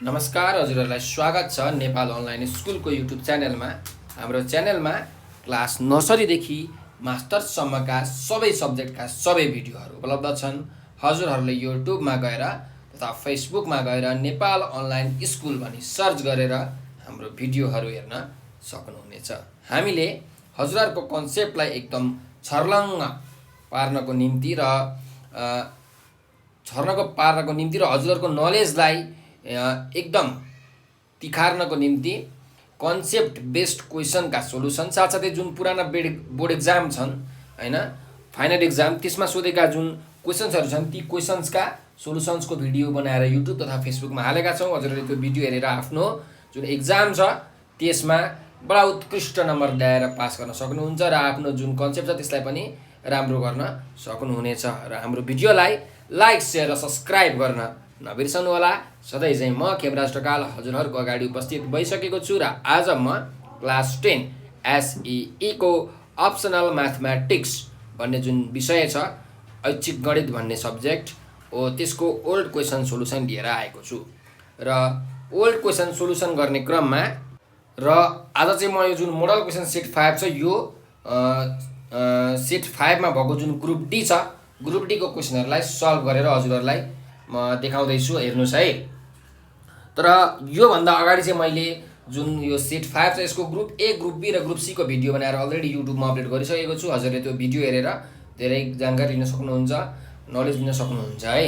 नमस्कार हजुरहरूलाई स्वागत छ नेपाल अनलाइन स्कुलको युट्युब च्यानलमा। हाम्रो च्यानलमा क्लास नर्सरीदेखि मास्टर्ससम्मका सबै सब्जेक्टका सबै भिडियोहरू उपलब्ध छन्। हजुरहरूले युट्युबमा गएर तथा फेसबुकमा गएर नेपाल अनलाइन स्कुल भनी सर्च गरेर हाम्रो भिडियोहरू हेर्न सक्नुहुनेछ। हामीले हजुरहरूको कन्सेप्टलाई एकदम छर्लङ्ग पार्नको निम्ति र हजुरहरूको नलेजलाई एकदम तिखार्नको निम्ति कन्सेप्ट बेस्ड क्वेसनका सोलुसन साथसाथै जुन पुराना बोर्ड एक्जाम छन् हैन, फाइनल एक्जाम, त्यसमा सोधेका जुन क्वेसन्सहरू छन् ती क्वेसन्सका सोलुसन्सको भिडियो बनाएर युट्युब तथा फेसबुकमा हालेका छौँ। हजुरहरूले त्यो भिडियो हेरेर आफ्नो जुन एक्जाम छ त्यसमा बडा उत्कृष्ट नम्बर ल्याएर पास गर्न सक्नुहुन्छ र आफ्नो जुन कन्सेप्ट छ त्यसलाई पनि राम्रो गर्न सक्नुहुनेछ। र हाम्रो भिडियोलाई लाइक, सेयर र सब्सक्राइब गर्न नबिर्सनुहोला। सधैँ चाहिँ म खेमराज ढकाल हजुरहरूको अगाडि उपस्थित भइसकेको छु र आज म क्लास 10 SEE को अप्सनल म्याथमेटिक्स भन्ने जुन विषय छ, ऐच्छिक गणित भन्ने सब्जेक्ट हो, त्यसको ओल्ड क्वेसन सोलुसन लिएर आएको छु। र ओल्ड क्वेसन सोलुसन गर्ने क्रममा र आज चाहिँ म यो जुन मोडल क्वेसन सेट 5 छ, यो सेट 5 मा भएको जुन ग्रुप डी छ, ग्रुप डी को क्वेसनहरूलाई सल्भ गरेर हजुरहरूलाई म देखाउँदैछु। हेर्नुहोस् है। तर योभन्दा अगाडि चाहिँ मैले जुन यो सेट 5 छ यसको ग्रुप ए, ग्रुप बी र ग्रुप सी को भिडियो बनाएर अलरेडी युट्युबमा अपलोड गरिसकेको छु। हजुरले त्यो भिडियो हेरेर धेरै जानकारी लिन सक्नुहुन्छ, नलेज लिन सक्नुहुन्छ है।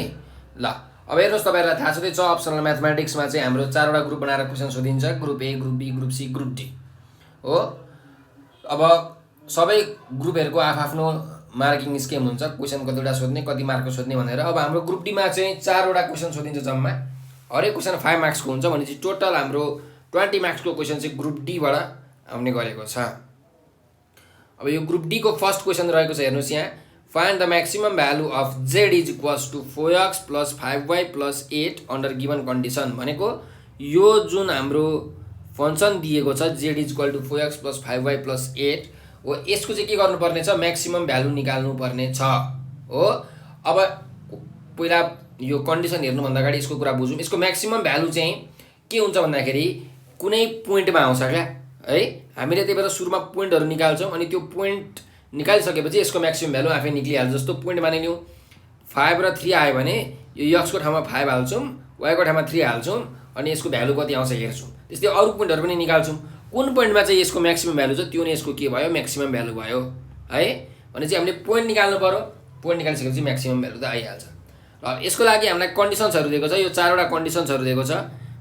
ल अब हेर्नुहोस्, तपाईँहरूलाई थाहा छँदै छ अप्सनल म्याथमेटिक्समा चाहिँ हाम्रो 4वटा ग्रुप बनाएर क्वेसन सोधिन्छ, group A, group B, group C, group D हो। अब सबै ग्रुपहरूको आफ्नो मार्किङ स्किम हुन्छ, क्वेसन कतिवटा सोध्ने, कति मार्कको सोध्ने भनेर। अब हाम्रो ग्रुप डीमा चाहिँ 4वटा क्वेसन सोधिन्छ जम्मा। हरेक क्वेसन 5 मार्क्सको हुन्छ भनेपछि टोटल हाम्रो 20 मार्क्सको क्वेसन चाहिँ ग्रुप डीबाट आउने गरेको छ। अब यो ग्रुप डी को फर्स्ट क्वेसन रहेको छ, हेर्नुहोस् यहाँ, find the maximum value of z is equals to 4x + 5y + 8 under given condition. भनेको यो जुन हाम्रो फङ्सन दिएको छ z is equal to 4x + 5y + 8 हो, यसको चाहिँ के गर्नुपर्ने छ, म्याक्सिमम भ्यालु निकाल्नु पर्ने छ हो। अब पहिला यो कन्डिसन हेर्नुभन्दा अगाडि यसको कुरा बुझौँ। यसको म्याक्सिमम भ्यालु चाहिँ के हुन्छ भन्दाखेरि कुनै पोइन्टमा आउँछ क्या है। हामीले त्यही भएर सुरुमा पोइन्टहरू निकाल्छौँ अनि त्यो पोइन्ट निकालिसकेपछि यसको म्याक्सिमम भ्यालु आफै निक्लिहाल्छ। जस्तो पोइन्ट मानिलिउँ 5 र 3 आयो भने यो x को ठाउँमा 5 हाल्छौँ, y को ठाउँमा 3 हाल्छौँ अनि यसको भ्यालु कति आउँछ हेर्छौँ। त्यस्तै अरू पोइन्टहरू पनि निकाल्छौँ। कुन पोइन्टमा चाहिँ यसको म्याक्सिमम भ्यालु छ त्यो नै यसको के भयो, म्याक्सिमम भ्यालु भयो है। भने चाहिँ हामीले पोइन्ट निकाल्नु पर्यो, पोइन्ट निकालिसकेपछि म्याक्सिमम भ्यालु त आइहाल्छ। र यसको लागि हामीलाई कन्डिसन्सहरू दिएको छ, यो 4वटा कन्डिसन्सहरू दिएको छ।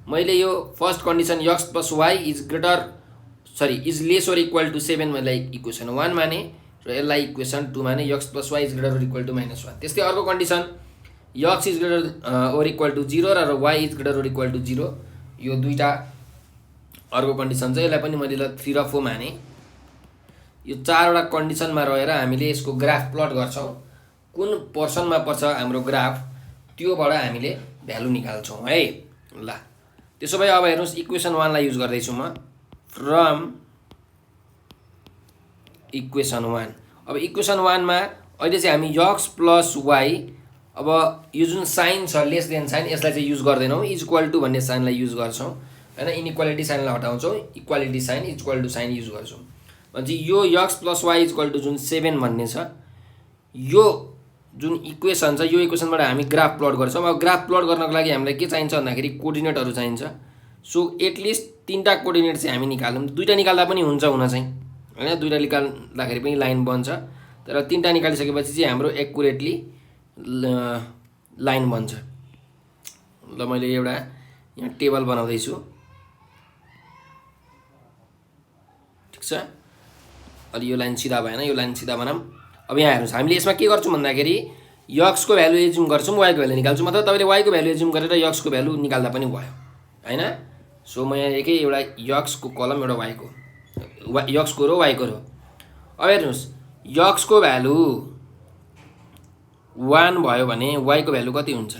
मैले यो first condition x + y is less or equal to 7 मलाई इक्वेसन 1 माने र यसलाई इक्वेसन 2 माने, x + y is greater or equal to -1। त्यस्तै अर्को condition x is greater or equal to 0 र y is greater or equal to 0, यो दुईटा अर्को कन्डिसन छ। यसलाई पनि मैले 3 र 4 माने। यो 4वटा कन्डिसनमा रहेर हामीले यसको ग्राफ प्लट गर्छौँ। कुन पर्सनमा पर्छ हाम्रो ग्राफ त्योबाट हामीले भ्यालु निकाल्छौँ है। ल त्यसो भए अब हेर्नुहोस्, इक्वेसन 1 लाई युज गर्दैछु म। फ्रम इक्वेसन 1, अब इक्वेसन 1 मा अहिले चाहिँ हामी x + y, अब यो जुन साइन छ लेस देन साइन यसलाई चाहिँ युज गर्दैनौँ, इज इक्वल टु भन्ने साइनलाई युज गर्छौँ हैन। इनइक्वालिटी साइनलाई हटाउँछौँ, equality sign, is equal to sign use गर्छौँ। भनेपछि यो x + y is equal to जुन 7 भन्ने छ, यो जुन इक्वेसन छ यो इक्वेसनबाट हामी ग्राफ प्लट गर्छौँ। अब ग्राफ प्लट गर्नको लागि हामीलाई के चाहिन्छ भन्दाखेरि कोअर्डिनेटहरू चाहिन्छ। सो एटलिस्ट 3टा कोअर्डिनेट चाहिँ हामी निकालौँ। 2टा निकाल्दा पनि हुन्छ हुन चाहिँ हैन, 2टा निकाल्दाखेरि पनि लाइन बन्छ, तर 3टा निकालिसकेपछि चाहिँ हाम्रो एक्युरेटली लाइन बन्छ। ल मैले एउटा यहाँ टेबल बनाउँदैछु, ठिक छ। अलि यो लाइन सिधा भएन, यो लाइन सिधा बनाऊँ। अब यहाँ हेर्नुहोस्, हामीले यसमा के गर्छौँ भन्दाखेरि x को भ्यालु एज्युम गर्छौँ, y को भ्यालु निकाल्छौँ, अथवा तपाईँले y को भ्यालु एज्युम गरेर x को भ्यालु निकाल्दा पनि भयो हैन। सो म यहाँ एकै एउटा x को कलम, एउटा y को, x को रो, y को रो। अब हेर्नुहोस्, x को भ्यालु 1 भयो भने y को भ्यालु कति हुन्छ,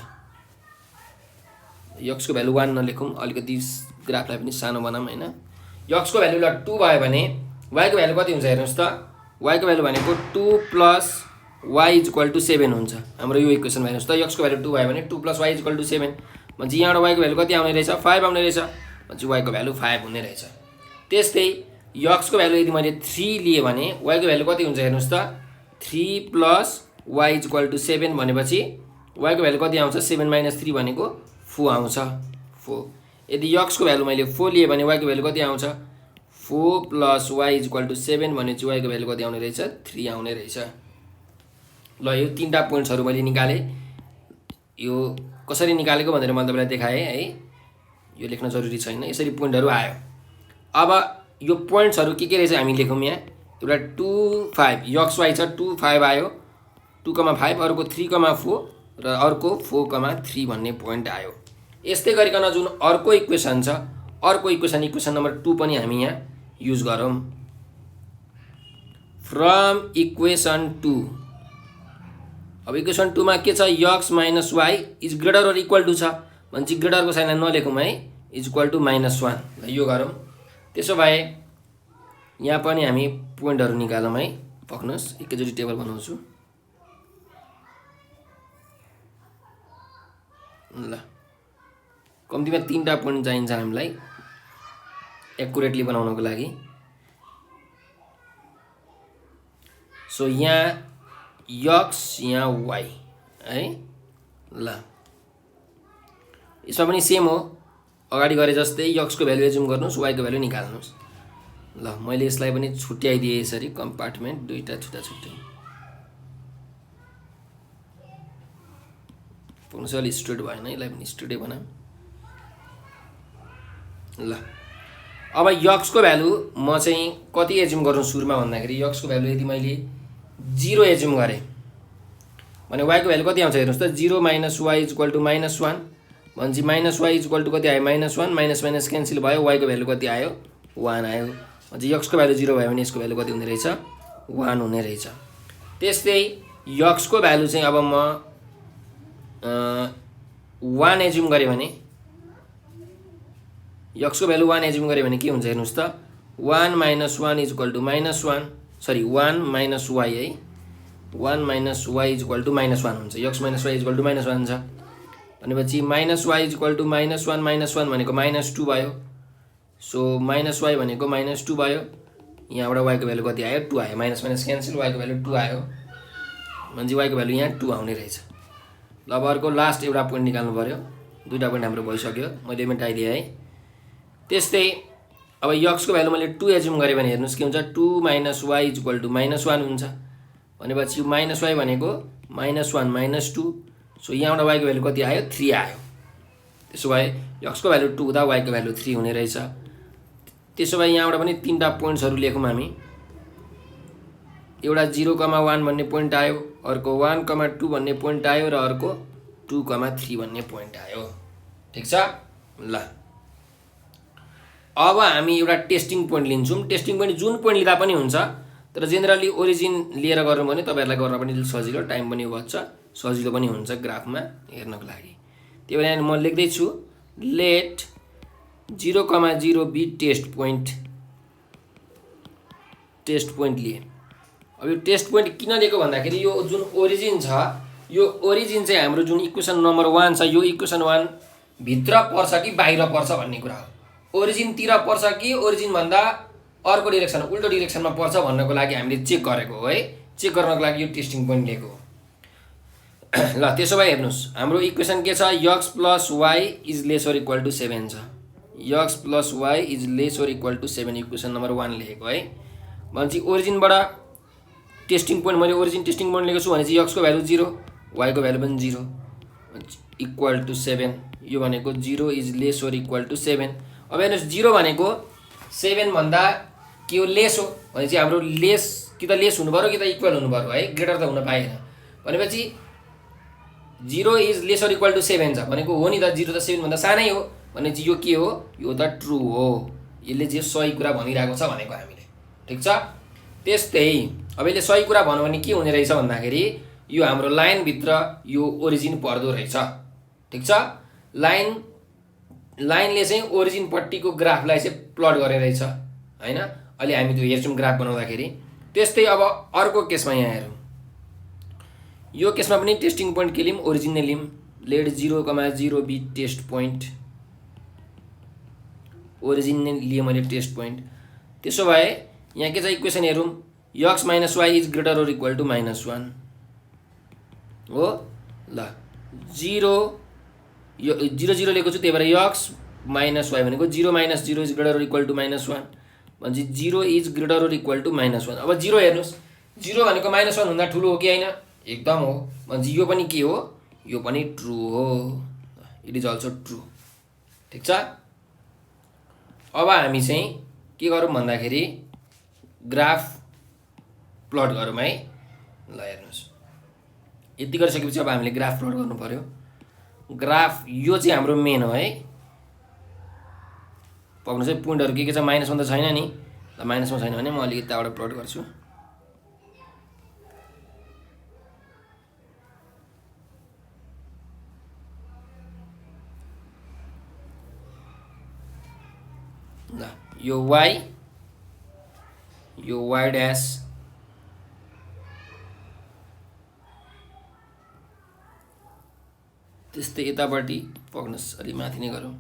x को भ्यालु 1 नलेखौँ, अलिकति ग्राफलाई पनि सानो बनाऊँ हैन। x को भ्यालु 2 भयो भने y को भ्यालु कति हुन्छ हेर्नुहोस् त, y को भ्यालु भनेको 2 + y इज इक्वल टु 7 हुन्छ। हाम्रो यो इक्वेसन हेर्नुहोस् त, x को भ्यालु 2 भयो भने 2 + y इज इक्वल टु 7। भनेपछि यहाँबाट वाईको भ्यालु कति आउने रहेछ 5 आउने रहेछ भनेपछि वाईको भ्यालु 5 हुने रहेछ। त्यस्तै यक्सको भ्यालु यदि मैले 3 लिए भने वाईको भ्यालु कति हुन्छ हेर्नुस् त 3 + y = 7 भनेपछि वाईको भ्यालु कति आउँछ 7 - 3 भनेको 4 आउँछ 4। यदि यक्सको भ्यालु मैले 4 लिए भने वाईको भ्यालु कति आउँछ 4 + y = 7 भनेपछि वाईको भ्यालु कति आउने रहेछ 3 आउने रहेछ। ल यो तीनटा पोइन्ट्सहरु मैले निकाले। यो कसरी निकालेको भनेर मैले तपाईलाई देखाएँ है, यो लेख्न जरुरी छैन, यसरी पोइन्टहरु आयो। अब यो पोइन्ट्सहरु के रहेछ हामी लेखौँ यहाँ। एउटा 2 5 यक्स वाई छ 2 5 आयो 2,5 अर्को 3,4 र अर्को 4,3 भन्ने पोइन्ट आयो। यस्तै गरिकन जुन अर्को इक्वेसन छ अर्को इक्वेसन नम्बर 2 पनि हामी यहाँ युज गरौँ। फ्रम इक्वेसन 2 अब इक्वेसन 2 मा के छ x minus y is greater or equal to छ भनेपछि ग्रेटरको साइनलाई नलेखौँ है इज इक्वल टु -1 ल यो गरौँ। त्यसो भए यहाँ पनि हामी पोइन्टहरु निकालौँ है। पक्नुस् एकैचोटी टेबल बनाउँछु। ल कम्तीमा 3टा पोइन्ट चाहिन्छ हामीलाई एक्युरेटली बनाउनको लागि। सो यहाँ यक्स यहाँ वाई है। ल यसमा पनि सेम हो, अगाडि गरे जस्तै यक्सको भ्यालु एज्युम गर्नुस् वाईको भ्यालु निकाल्नुस्। ल मैले यसलाई पनि छुट्याइदिए यसरी कम्पार्टमेन्ट दुईटा छुट्टै पुग्नुस् अलि स्ट्रेट भएन यसलाई पनि स्ट्रेटै बनाऊ। ल अब यक्सको भ्यालु म चाहिँ कति एज्युम गर्नु सुरुमा भन्दाखेरि यक्सको भ्यालु यदि मैले 0 एज्युम गरेँ भने वाईको भ्यालु कति आउँछ हेर्नुस् त 0 - y = -1 भनेपछि -y = कति आयो -1 माइनस माइनस क्यान्सल भयो वाईको भ्यालु कति आयो 1 आयो। भनेपछि यक्सको भ्यालु 0 भयो भने यसको भ्यालु कति हुने रहेछ 1 हुने रहेछ। त्यस्तै यक्सको भ्यालु चाहिँ अब म 1 एज्युम गरेँ भने यक्सको भ्यालु 1 एज्युम गरेँ भने के हुन्छ हेर्नुस् त 1 - 1 = -1 सरी 1 - y है 1 - y = -1 हुन्छ। यक्स - y = -1 छ भनेपछि -y = -1 भनेको -2 भयो। सो -y भनेको -2 भयो। यहाँबाट वाईको भ्यालु कति आयो 2 आयो माइनस माइनस क्यान्सल वाईको भ्यालु 2 आयो भनेपछि वाईको भ्यालु यहाँ 2 आउने रहेछ। ल अब अर्को लास्ट एउटा पोइन्ट निकाल्नु पर्यो। दुईटा पोइन्ट हाम्रो भइसक्यो मैले मेटाइदिएँ है। त्यस्तै अब यक्सको भ्यालु मैले 2 एज्युम गरेँ भने हेर्नुस् के हुन्छ 2 - y = -1 हुन्छ भनेपछि -y भनेको -1 - 2 सो यहाँबाट वाईको भ्यालु कति आयो 3 आयो। त्यसो भए यक्सको भ्यालु 2 हुँदा वाईको भ्यालु 3 हुने रहेछ। त्यसो भए यहाँबाट पनि 3टा पोइन्ट्सहरु लेखौँ हामी। एउटा 0,1 भन्ने पोइन्ट आयो अर्को 1,2 भन्ने पोइन्ट आयो र अर्को 2,3 भन्ने पोइन्ट आयो। ठीक छ। ल अब हामी एउटा टेस्टिङ पोइन्ट लिन्छौँ। टेस्टिङ पोइन्ट जुन पोइन्ट लिँदा पनि हुन्छ तर जेनरली ओरिजिन लिएर गर्नु भने तपाईहरुलाई गर्न पनि सजिलो टाइम पनि बच्छ सजिलो पनि हुन्छ ग्राफमा हेर्नको लागि। त्यही भएर म लेख्दै छु लेट 0,0 बी टेस्ट पोइन्ट लिए। अब यो टेस्ट पोइन्ट किन लिएको भन्दाखेरि यो जुन ओरिजिन छ यो ओरिजिन चाहिँ हाम्रो जुन इक्वेसन नम्बर 1 छ यो इक्वेसन 1 भित्र पर्छ कि बाहिर पर्छ भन्ने कुरा हो। ओरिजिन तिर पर्छ कि ओरिजिन भन्दा अर्को डाइरेक्सन उल्टो डाइरेक्सनमा पर्छ भन्नको लागि हामीले चेक गरेको हो है। चेक गर्नको लागि यो टेस्टिङ पोइन्ट लिएको हो। ल त्यसो भए हेर्नुस् हाम्रो इक्वेसन के छ x + y ≤ 7 छ। x + y ≤ 7 इक्वेसन नम्बर 1 लेखेको है। भनेपछि ओरिजिनबाट टेस्टिङ पोइन्ट मैले ओरिजिन टेस्टिङ पोइन्ट लेखेको छु भने चाहिँ x को भ्यालु 0 y को भ्यालु पनि 0 = 7 यो भनेको 0 ≤ 7। अब हेर्नुस् 0 भनेको 7 भन्दा के हो लेस हो भनेपछि हाम्रो लेस कि त लेस हुनु पर्यो कि त इक्वल हुनु पर्यो है ग्रेटर त हुन पाएन भनेपछि 0 ≤ 7 छ भनेको हो नि त 0 त 7 भन्दा सानै हो भनेपछि यो के हो यो त ट्रु हो। यसले जे सही कुरा भनिरहेको छ भनेको हामीले। ठीक छ। त्यस्तै अब यसले सही कुरा भन्यो भने के हुने रहेछ भन्दाखेरि यो हाम्रो लाइन भित्र यो ओरिजिन पर्दो रहेछ। ठीक छ। लाइनले चाहिँ ओरिजिन पट्टिको ग्राफलाई चाहिँ प्लट गरे रहेछ हैन। अहिले हामी त्यो हेर्छौं ग्राफ बनाउँदाखेरि। त्यस्तै अब अर्को केसमा यहाँ हेरौँ। यो केसमा पनि टेस्टिङ पोइन्ट के लियौं ओरिजिन नै लियौं। Let 0,0 be test point, origin नै लिए मैले टेस्ट पोइन्ट। त्यसो भए यहाँ के छ इक्वेसन हेरौँ, x minus y is greater or equal to -1 हो। ल 0 यो 0 0 लिएको छु, त्यही भएर यक्स माइनस वाई भनेको 0 - 0 is greater or equal to -1 भनेपछि 0 is greater or equal to -1। अब 0 हेर्नुहोस्, 0 भनेको -1 भन्दा ठुलो हो कि होइन, एकदम हो। भनेपछि यो पनि के हो, यो पनि ट्रु हो, इट इज अल्सो ट्रु। ठिक छ। अब हामी चाहिँ के गरौँ भन्दाखेरि ग्राफ प्लट गरौँ है। ल हेर्नुहोस्, यति गरिसकेपछि अब हामीले ग्राफ प्लट गर्नु पर्यो। ग्राफ यो चाहिँ हाम्रो मेन हो है। पक्नु चाहिँ पोइन्टहरू के छ, -1 त छैन नि। ल -मा छैन भने म अलिकति यताबाट प्लट गर्छु। ल यो y, यो y ड्यास, त्यस्तै यतापट्टि पक्नुहोस्, अलि माथि नै गरौँ।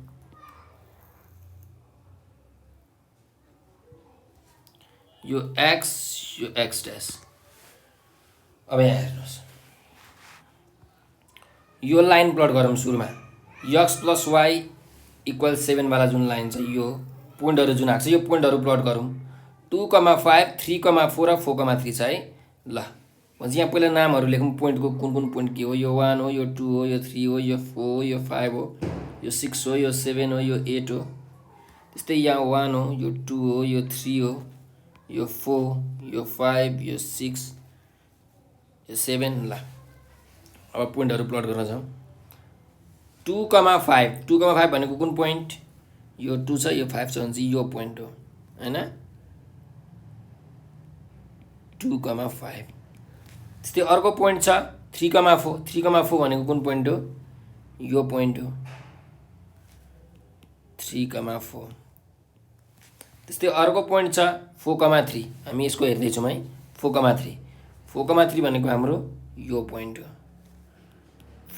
यो x, यो x ड्यास। अब यहाँ हेर्नुहोस्, यो लाइन प्लट गरौँ सुरुमा। x + y = 7 वाला जुन लाइन छ, यो पोइन्टहरू जुन आएको छ, यो पोइन्टहरू प्लट गरौँ। 2,5, 3,4 र 4,3 छ है। ल भनेपछि यहाँ पहिला नामहरू लेखौँ पोइन्टको, कुन कुन पोइन्ट के हो। यो 1 हो, यो 2 हो, यो 3 हो, यो 4 हो, यो 5 हो, यो 6 हो, यो 7 हो, यो 8 हो। त्यस्तै यहाँ 1 हो, यो 2 हो, यो 3 हो, यो 4, यो 5, यो 6, यो 7। ल अब पोइन्टहरू प्लट गर्न जाउँ। 2,5 भनेको कुन पोइन्ट, यो 2 छ, यो 5 छ भने चाहिँ यो पोइन्ट हो हैन। 2,5। त्यस्तै अर्को पोइन्ट छ 3,4। 3,4 भनेको कुन पोइन्ट हो, यो पोइन्ट हो 3,4। त्यस्तै अर्को पोइन्ट छ 4,3। हामी यसको हेर्दैछौँ है। 4,3, 4,3 भनेको हाम्रो यो पोइन्ट हो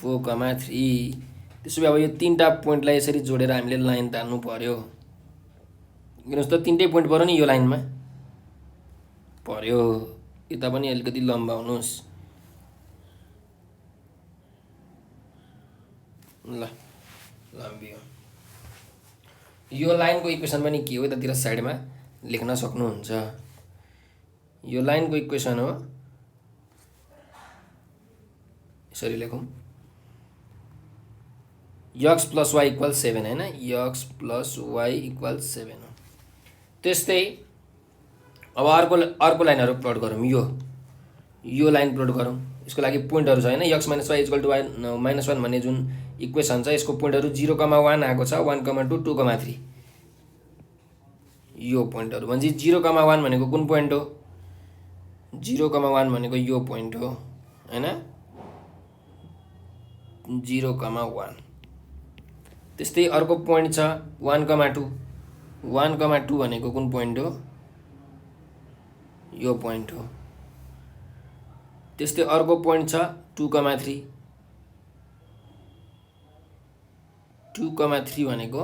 4,3। त्यसो भए अब यो तीनटा पोइन्टलाई यसरी जोडेर हामीले लाइन तान्नु पर्यो। हेर्नुहोस् त, तीनटै पोइन्ट पर्यो नि यो लाइनमा पर्यो। यता पनि अलिकति लम्बाउनुहोस्। ल लम्बियो। यो लाइनको इक्वेसन पनि के हो, यतातिर साइडमा लेख्न सक्नुहुन्छ। यो लाइनको इक्वेसन हो, यसरी लेखौँ, x + y = 7 हैन, x + y = 7 हो। त्यस्तै अब अर्को लाइनहरू प्लट गरौँ। यो लाइन प्लट गरौँ। यसको लागि पोइन्टहरू छ हैन। x - y = -1 भन्ने जुन इक्वेसन छ, यसको पोइन्टहरू 0,1 आएको छ, 1,2, 2,3। यो पोइन्टहरू भनेपछि 0,1 भनेको कुन पोइन्ट हो, 0,1 भनेको यो पोइन्ट हो हैन, 0,1। त्यस्तै अर्को पोइन्ट छ 1,2। 1,2 भनेको कुन पोइन्ट हो, यो पोइन्ट हो। त्यस्तै अर्को पोइन्ट छ 2,3। 2,3 भनेको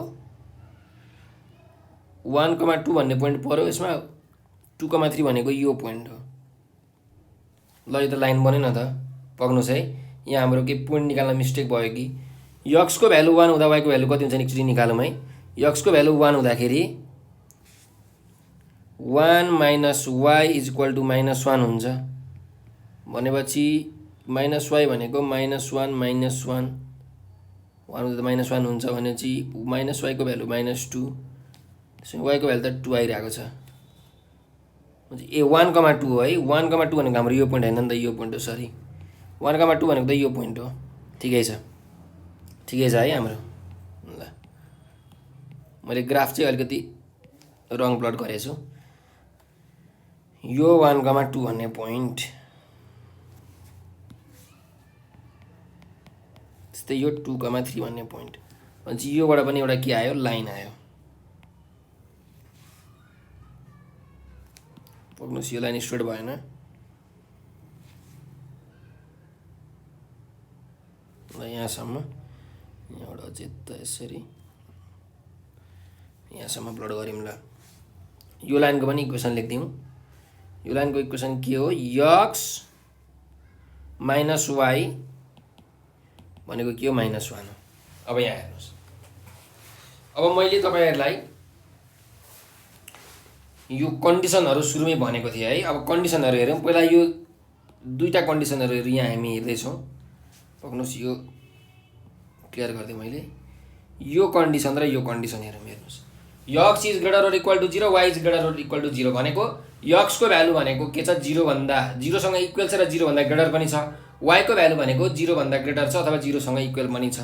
1,2 भन्ने पोइन्ट पर्यो यसमा, 2,3 भनेको यो पोइन्ट हो। ल यो त लाइन बन्यो न त। पक्नुहोस् है, यहाँ हाम्रो के पोइन्ट निकाल्न मिस्टेक भयो कि। x को भ्यालु 1 हुँदा y को भ्यालु कति हुन्छ एकचोटि निकालौँ है। x को भ्यालु 1 हुँदाखेरि 1 - y = -1 हुन्छ। भनेपछि -y भनेको -1 - 1 1 हुँदा त -1 हुन्छ भनेपछि -y को भ्यालु -2, त्यसो y को भ्यालु त 2 आइरहेको छ। ए 1,2 हो है। 1,2 भनेको हाम्रो यो पोइन्ट हैन नि त, यो पोइन्ट हो, सरी। 1,2 भनेको त यो पोइन्ट हो। ठिकै छ, ठिकै छ है हाम्रो। ल मैले ग्राफ चाहिँ अलिकति रङ प्लट गरेको छु। यो 1,2 भन्ने पोइन्ट, त्यस्तै यो 2,3 भन्ने पोइन्ट। भनेपछि योबाट पनि एउटा के आयो, लाइन आयो। पक्नुहोस्, यो लाइन स्ट्रेट भएन। ल यहाँसम्म, यहाँबाट अझै त यसरी यहाँसम्म प्लट गऱ्यौँ। ल यो लाइनको पनि इक्वेसन लेखिदिउँ। यो लाइनको इक्वेसन के हो? यक्स माइनस वाई भनेको के हो? -1 हो। अब यहाँ हेर्नुहोस्, अब मैले तपाईँहरूलाई यो कन्डिसनहरू सुरुमै भनेको थिएँ है। अब कन्डिसनहरू हेरौँ। पहिला यो दुईवटा कन्डिसनहरू यहाँ हामी हेर्दैछौँ। पक्नुहोस्, यो क्लियर गरिदिएँ मैले। यो कन्डिसन र यो कन्डिसन हेर्नुहोस्। X is greater or equal to 0, y is greater or equal to 0 भनेको यक्सको भ्यालु भनेको के छ? 0सँग इक्वल छ र 0भन्दा ग्रेटर पनि छ। वाइको भ्यालु भनेको 0भन्दा ग्रेटर छ अथवा 0सँग इक्वल पनि छ।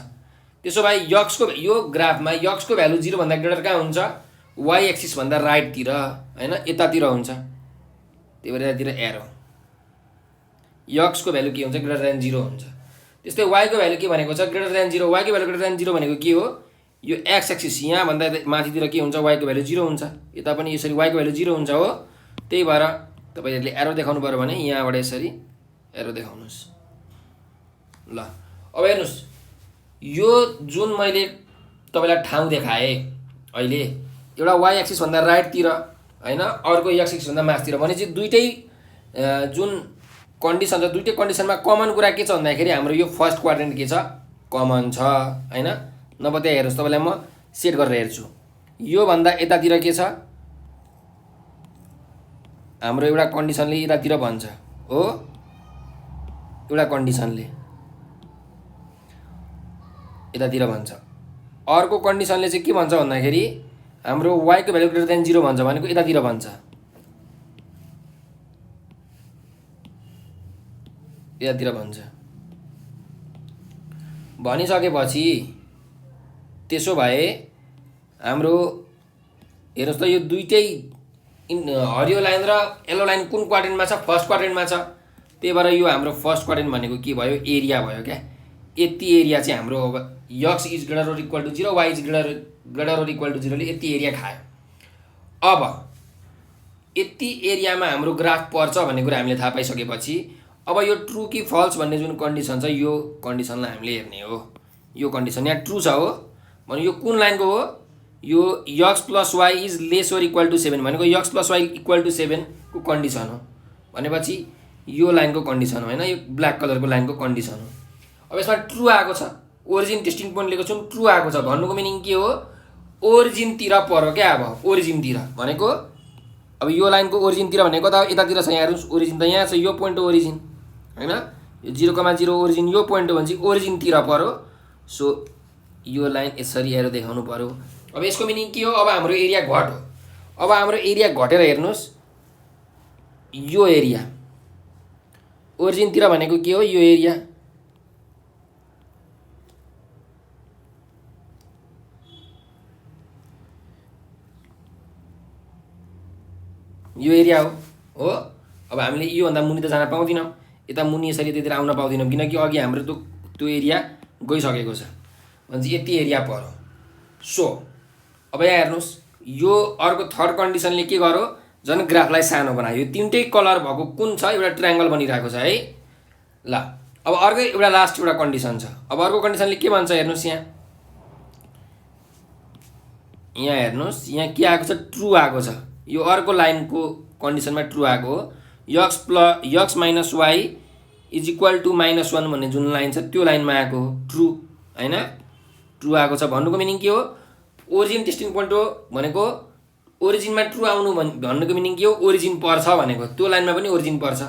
त्यसो भए यक्सको यो ग्राफमा यक्सको भ्यालु 0भन्दा ग्रेटर कहाँ हुन्छ? वाइ एक्सिस भन्दा राइटतिर, हैन, यतातिर हुन्छ। त्यही भएर यतातिर एरो यक्सको भ्यालु के हुन्छ? ग्रेटर देन 0 हुन्छ। त्यस्तै वाइको भ्यालु के भनेको छ? Greater than 0। वाइको भ्यालु ग्रेटर देन 0 भनेको के हो? यो एक्स एक्सिस यहाँ भन्दा माथितिर के हुन्छ? वाइको भ्यालु 0 हुन्छ। यता पनि यसरी वाइको भ्यालु 0 हुन्छ हो। त्यही भएर तपाईहरुले एरो देखाउनु पर्यो भने यहाँबाट यसरी एरो देखाउनुस्। ल अब हेर्नुस्, यो जुन मैले तपाईलाई ठाउँ देखाएँ अहिले, एउटा वाइ एक्सिस भन्दा राइटतिर, हैन, अर्को एक्स एक्सिस भन्दा माथितिर भनेपछि दुईटै जुन कन्डिसन छ, दुईटै कन्डिसनमा कमन कुरा के छ भन्दाखेरि हाम्रो यो फर्स्ट क्वाड्रेन्ट के छ? कमन छ, हैन। नभए त्यहाँ हेर्नुहोस्, तपाईँलाई म सेट गरेर हेर्छु। यो भन्दा यतातिर के छ? हाम्रो एउटा कन्डिसनले यतातिर भन्छ हो, एउटा कन्डिसनले यतातिर भन्छ। अर्को कन्डिसनले चाहिँ के भन्छ भन्दाखेरि हाम्रो वाइको भ्यालु ग्रेटर देन 0 भन्छ भनेको यतातिर भन्छ, यतातिर भन्छ। भनिसकेपछि त्यसो भए हाम्रो हेर्नुहोस् त, यो दुईटै हरियो लाइन र येलो लाइन कुन क्वाड्रेन्टमा छ? फर्स्ट क्वाड्रेन्टमा छ। त्यही भएर यो हाम्रो फर्स्ट क्वाड्रेन्ट भनेको के भयो? एरिया भयो क्या। यति एरिया चाहिँ हाम्रो अब x is greater or equal to 0, y is greater or equal to 0 ले यति एरिया खायो। अब यति एरियामा हाम्रो ग्राफ पर्छ भन्ने कुरा हामीले थाहा पाइसकेपछि अब यो ट्रु कि फल्स भन्ने जुन कन्डिसन छ, यो कन्डिसनलाई हामीले हेर्ने हो। यो कन्डिसन यहाँ ट्रु छ हो भने यो कुन लाइनको हो? यो x plus y is less or equal to 7 भनेको x plus y equal to 7 को कन्डिसन हो भनेपछि यो लाइनको कन्डिसन हो, हैन, यो ब्ल्याक कलरको लाइनको कन्डिसन हो। अब यसमा ट्रु आएको छ, ओरिजिन टेस्टिङ पोइन्ट लिएको छौँ, ट्रु आएको छ भन्नुको मिनिङ के हो? ओरिजिनतिर पर्यो क्या। अब ओरिजिनतिर भनेको अब यो लाइनको ओरिजिनतिर भनेको त यतातिर छ। यहाँ हेर्नुहोस्, ओरिजिन त यहाँ छ, यो पोइन्ट हो ओरिजिन, हैन। यो 0,0 ओरिजिन यो पोइन्ट हो भने चाहिँ ओरिजिनतिर पर्यो। सो यो लाइन यसरी एरो देखाउनु पर्यो। अब यसको मिनिङ के हो? अब हाम्रो एरिया घट्यो। अब हाम्रो एरिया घटेर हेर्नुहोस्, यो एरिया ओरिजिनतिर भनेको के हो? यो एरिया। यो एरिया हो। अब हामीले योभन्दा मुनि त जान पाउँदैनौँ, यता मुनि यसरी त्यतिर आउन पाउँदैनौँ किनकि अघि हाम्रो त्यो एरिया गइसकेको छ भनेपछि यति एरिया पर्यो। सो अब यहाँ हेर्नुहोस्, यो अर्को थर्ड कन्डिसनले के गर्यो? झन् ग्राफलाई सानो बनायो। यो तिनटै कलर भएको कुन छ? एउटा ट्रायङ्गल बनिरहेको छ है। ल अब अर्को एउटा लास्ट एउटा कन्डिसन छ। अब अर्को कन्डिसनले के भन्छ हेर्नुहोस्, यहाँ हेर्नुहोस्, यहाँ के आएको छ? ट्रु आएको छ। यो अर्को लाइनको कन्डिसनमा ट्रु आएको हो। X minus y is equal to -1 भन्ने जुन लाइन छ त्यो लाइनमा आएको हो, ट्रु, हैन। ट्रु आएको छ भन्नुको मिनिङ के हो? ओरिजिन टेस्टिङ पोइन्ट हो भनेको ओरिजिनमा ट्रु आउनु भन्नुको मिनिङ के हो? ओरिजिन पर्छ भनेको, त्यो लाइनमा पनि ओरिजिन पर्छ।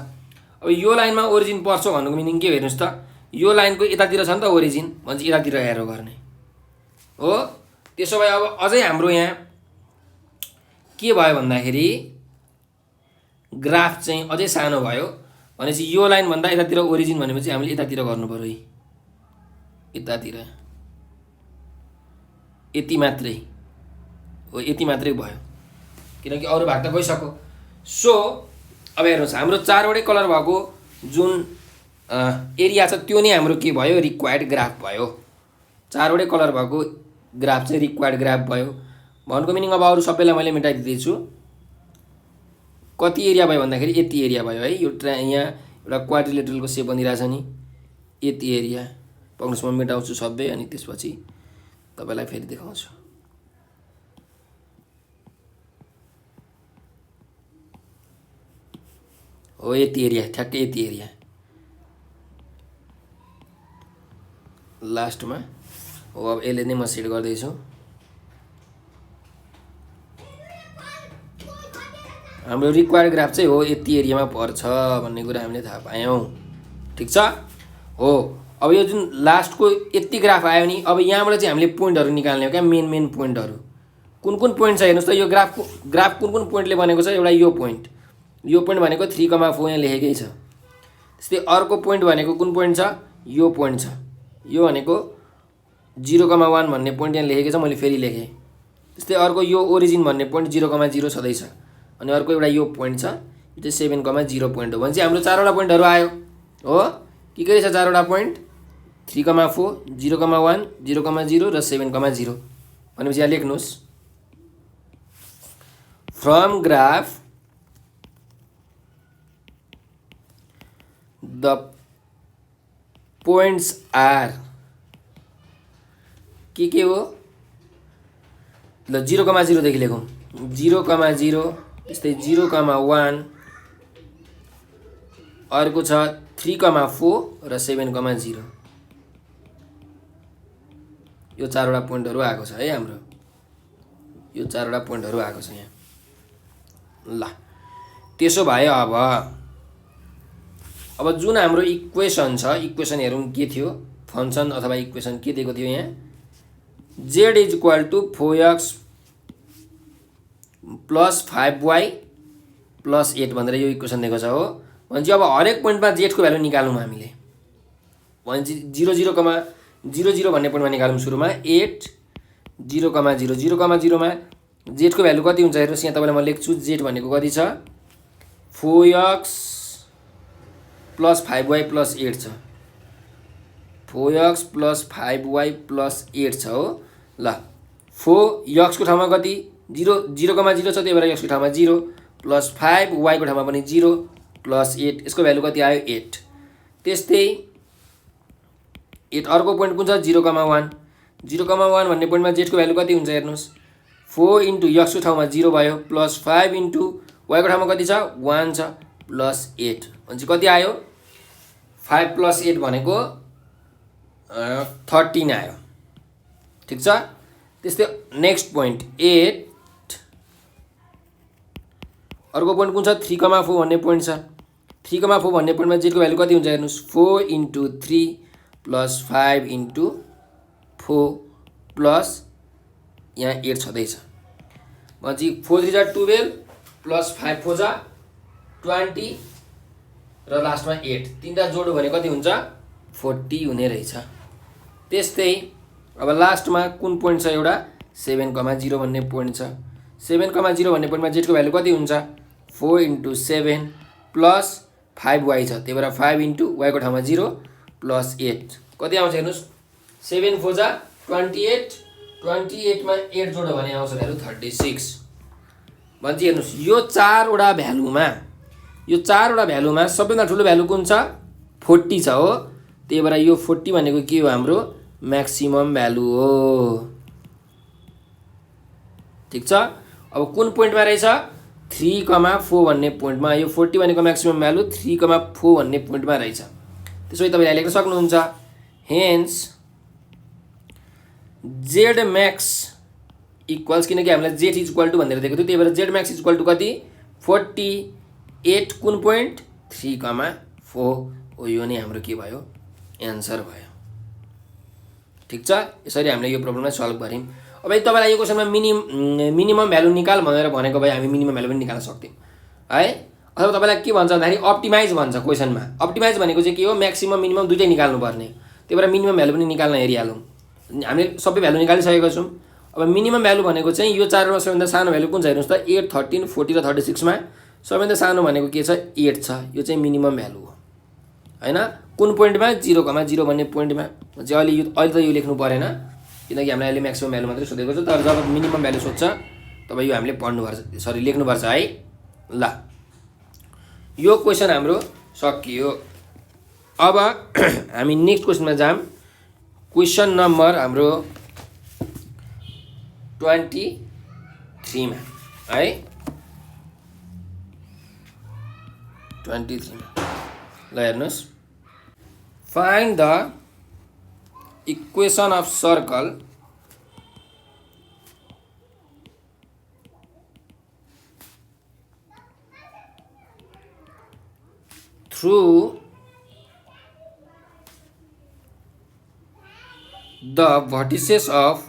अब यो लाइनमा ओरिजिन पर्छ भन्नुको मिनिङ के हो? हेर्नुहोस् त, यो लाइनको यतातिर छ नि त ओरिजिन भनेपछि यतातिर एरो गर्ने हो। त्यसो भए अब अझै हाम्रो यहाँ के भयो भन्दाखेरि ग्राफ चाहिँ अझै सानो भयो भनेपछि यो लाइन भन्दा यतातिर ओरिजिन भनेपछि हामीले यतातिर गर्नु पर्यो है, यतातिर। यति मात्रै हो, यति मात्रै भयो किनकि अरू भाग त गइसक्यो। सो अब हेर्नुहोस्, हाम्रो चारवटै कलर भएको जुन एरिया छ त्यो नै हाम्रो के भयो? रिक्वायर्ड ग्राफ भयो। चारवटै कलर भएको ग्राफ चाहिँ रिक्वायर्ड ग्राफ भयो भन्नुको मिनिङ अब अरू सबैलाई मैले मेटाइदिँदैछु। कति एरिया भयो भन्दाखेरि यति एरिया भयो है। यो यहाँ एउटा क्वाड्रिलेटरलको सेप बनिरहेछ नि, यति एरिया पक्नुस् म मेटाउँछु सबै अनि त्यसपछि तपाईलाई फेरि देखाउँछु। हो यति एरिया, ठ्याक्कै यति एरिया लास्टमा हो। अब यसले नै म सेट गर्दैछु। हाम्रो रिक्वायर्ड ग्राफ चाहिँ हो यति एरियामा पर्छ भन्ने कुरा हामीले थाहा पायौँ। ठिक छ हो। अब यो जुन लास्टको यति ग्राफ आयो नि, अब यहाँबाट चाहिँ हामीले पोइन्टहरू निकाल्ने हो क्या, मेन पोइन्टहरू। कुन कुन पोइन्ट छ हेर्नुहोस् त, यो ग्राफ कुन कुन पोइन्टले बनेको छ। एउटा यो पोइन्ट भनेको 3,4 यहाँ लेखेकै छ। त्यस्तै अर्को पोइन्ट भनेको कुन पोइन्ट छ, यो पोइन्ट छ। यो भनेको 0,1 भन्ने पोइन्ट यहाँ लेखेको छ, मैले फेरि लेखेँ। त्यस्तै अर्को यो ओरिजिन भन्ने पोइन्ट 0,0 छँदैछ। अनि अर्को एउटा यो पोइन्ट छ, यो चाहिँ 7,0 पोइन्ट हो। भनेपछि हाम्रो 4वटा पोइन्टहरू आयो हो। के रहेछ 4वटा पोइन्ट, 3,4, 0,1, 0,0 र 7,0। भनेपछि यहाँ लेख्नुहोस्, from graph the points are के हो ल 0,0 देखि लेखौँ। 0,0, त्यस्तै 0,1, अर्को छ 3,4 र 7,0। यो 4वटा पोइन्टहरू आएको छ है हाम्रो। यो 4वटा पोइन्टहरू आएको छ यहाँ। ल त्यसो भए अब जुन हाम्रो इक्वेसन छ, इक्वेसन हेरौँ के थियो। फङ्सन अथवा इक्वेसन के दिएको थियो यहाँ, z = 4x + 5y + 8 भनेर यो इक्वेसन दिएको छ हो। भनेपछि अब हरेक पोइन्टमा z को भ्यालु निकालौँ हामीले। भनेपछि 0,0 भन्ने पोइन्टमा निकालौँ सुरुमा। 8, 0,0, 0,0 z को भ्यालु कति हुन्छ हेर्नुहोस्। यहाँ तपाईँलाई म लेख्छु, z भनेको कति छ, 4x + 5y + 8 छ। 4x + 5y + 8 छ हो। ल 4x को ठाउँमा कति, 0,0 छ, त्यही भएर x को ठाउँमा 0 + 5 y को ठाउँमा पनि 0 + 8, यसको भ्यालु कति आयो 8। त्यस्तै 8 अर्को पोइन्ट कुन छ, 0,1। 0,1 भन्ने पोइन्टमा z को भ्यालु कति हुन्छ हेर्नुहोस्। 4 × x को ठाउँमा 0 भयो, + 5 × y को ठाउँमा कति छ, 1 छ, + 8। भनेपछि कति आयो, 5 + 8 भनेको 13 आयो। ठिक छ। त्यस्तै नेक्स्ट पोइन्ट 8, अर्को पोइन्ट कुन छ, 3,4 भन्ने पोइन्ट छ। 3,4 भन्ने पोइन्टमा z को भ्यालु कति हुन्छ हेर्नुहोस्। 4 × 3 + 5 × 4 प्लस यहाँ 8 छँदैछ। भनेपछि 4 3 जा 12 + 5 4 जा 20 र लास्टमा 8, तीनटा जोड्यो भने कति हुन्छ, 40 हुने रहेछ। त्यस्तै अब लास्टमा कुन पोइन्ट छ, एउटा 7,0 भन्ने पोइन्ट छ। 7,0 भन्ने पोइन्टमा z को भ्यालु कति हुन्छ, 4 × 7 + 5y छ, त्यही भएर 5 × y को ठाउँमा 0 + 8 कति आउँछ हेर्नुहोस्। 7 4 जा 28, 28 मा 8 जोड्यो भने आउँछ भ्यालु 36। भनेपछि हेर्नुहोस्, यो चारवटा भ्यालुमा सबैभन्दा ठुलो भ्यालु कुन छ, 40 छ हो। त्यही भएर यो 40 भनेको के हो, हाम्रो म्याक्सिमम भ्यालु हो। ठिक छ। अब कुन पोइन्टमा रहेछ, 3,4 भन्ने पोइन्टमा। यो 40 भनेको म्याक्सिमम भ्यालु 3,4 भन्ने पोइन्टमा रहेछ। त्यसो भए तपाईले लेख्न सक्नुहुन्छ, हेन्स z max इक्वल्स, किनकि हामीलाई z = भनेर दिएको थियो, त्यही भएर z max = कति, 48 कुन पोइन्ट, 3,4 हो। यो नै हाम्रो के भयो, एन्सर भयो। ठिक छ। यसरी हामीले यो प्रब्लमलाई सल्भ गर्यौं। अब यदि तपाईलाई यो क्वेशनमा मिनिमम भ्यालु निकाल भनेर भनेको भए हामी मिनिमम भ्यालु पनि निकाल्न सक्थ्यौं है। अथवा तपाईलाई के भन्छ भन्दाखेरि अप्टिमाइज भन्छ क्वेशनमा। अप्टिमाइज भनेको चाहिँ के हो, म्याक्सिमम मिनिमम दुईटै निकाल्नु पर्ने। त्यही भएर मिनिमम भ्यालु पनि निकाल्न हेरिहालौं। हामीले सबै भ्यालु निकालिसकेका छौं। अब मिनिमम भ्यालु भनेको चाहिँ यो चारमा सबैभन्दा सानो भ्यालु कुन छ हेर्नुस् त, 8, 13, 40 र 36 मा सबैभन्दा सानो भनेको के छ, 8 छ। यो चाहिँ मिनिमम भ्यालु हो हैन। कुन पोइन्टमा, 0,0 भन्ने पोइन्टमा। चाहिँ अहिले त यो लेख्नु परेन, किनकि हामीले अहिले म्याक्सिमम भ्यालु मात्रै सोधेको छ। तर जब मिनिमम भ्यालु सोध्छ तब यो हामीले पढ्नुपर्छ, लेख्नुपर्छ है। ल यो क्वेशन हाम्रो सकियो। अब हामी नेक्स्ट क्वेशनमा जाम। क्वेसन नम्बर हाम्रो 23 मा है 23 मा ल हेर्नुस् find the equation of circle through the vertices of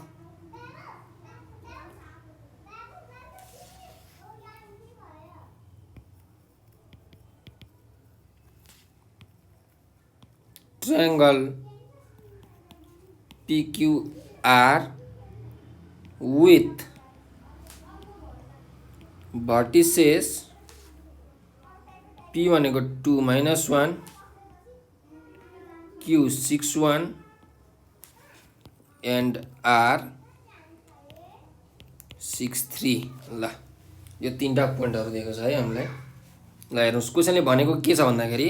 triangle PQR with vertices P भनेको 2 - 1 Q 6 1 and R 6 3 ल यो तीनटा पोइन्टहरु दिएको छ है हामीलाई ल हेर्नुस् क्वेशनले भनेको के छ भन्दाखेरि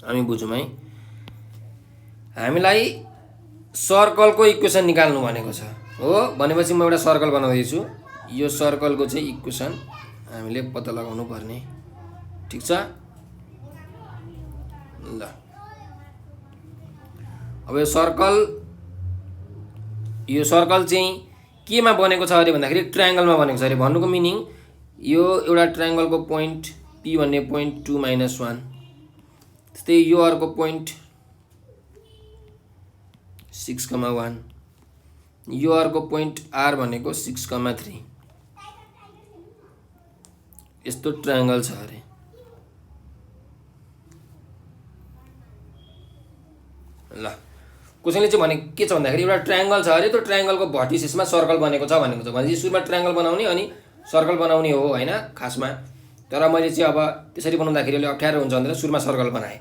हामी बुझौँ है हामीलाई सर्कलको इक्वेसन निकाल्नु भनेको छ हो भनेपछि म एउटा सर्कल बनाउँदै छु यो सर्कलको चाहिँ इक्वेसन हामीले पत्ता लगाउनु पर्ने ठीक छ ल अब यो सर्कल चाहिँ केमा बनेको छ अरे भन्दाखेरि ट्रायंगलमा बनेको छ अरे भन्नुको मिनिङ यो एउटा ट्रायंगलको पोइन्ट P भन्ने पोइन्ट 2 - 1 त्यस्तै यो अर्को पोइन्ट 6, 1 यो अर्को पोइन्ट R भनेको 6, 3 यस्तो ट्रायंगल छ अरे ल क्वेशनले चाहिँ भने के छ भन्दाखेरि एउटा ट्रायंगल छ अरे त्यो ट्रायंगलको भर्टिसेसमा सर्कल बनेको छ भनेको छ भनेपछि सुरुमा ट्रायंगल बनाउने अनि सर्कल बनाउने हो हैन खासमा तर मैले चाहिँ अब त्यसरी बनाउँदाखेरि अलि अप्ठ्यारो हुन्छ भनेर सुरुमा सर्कल बनाए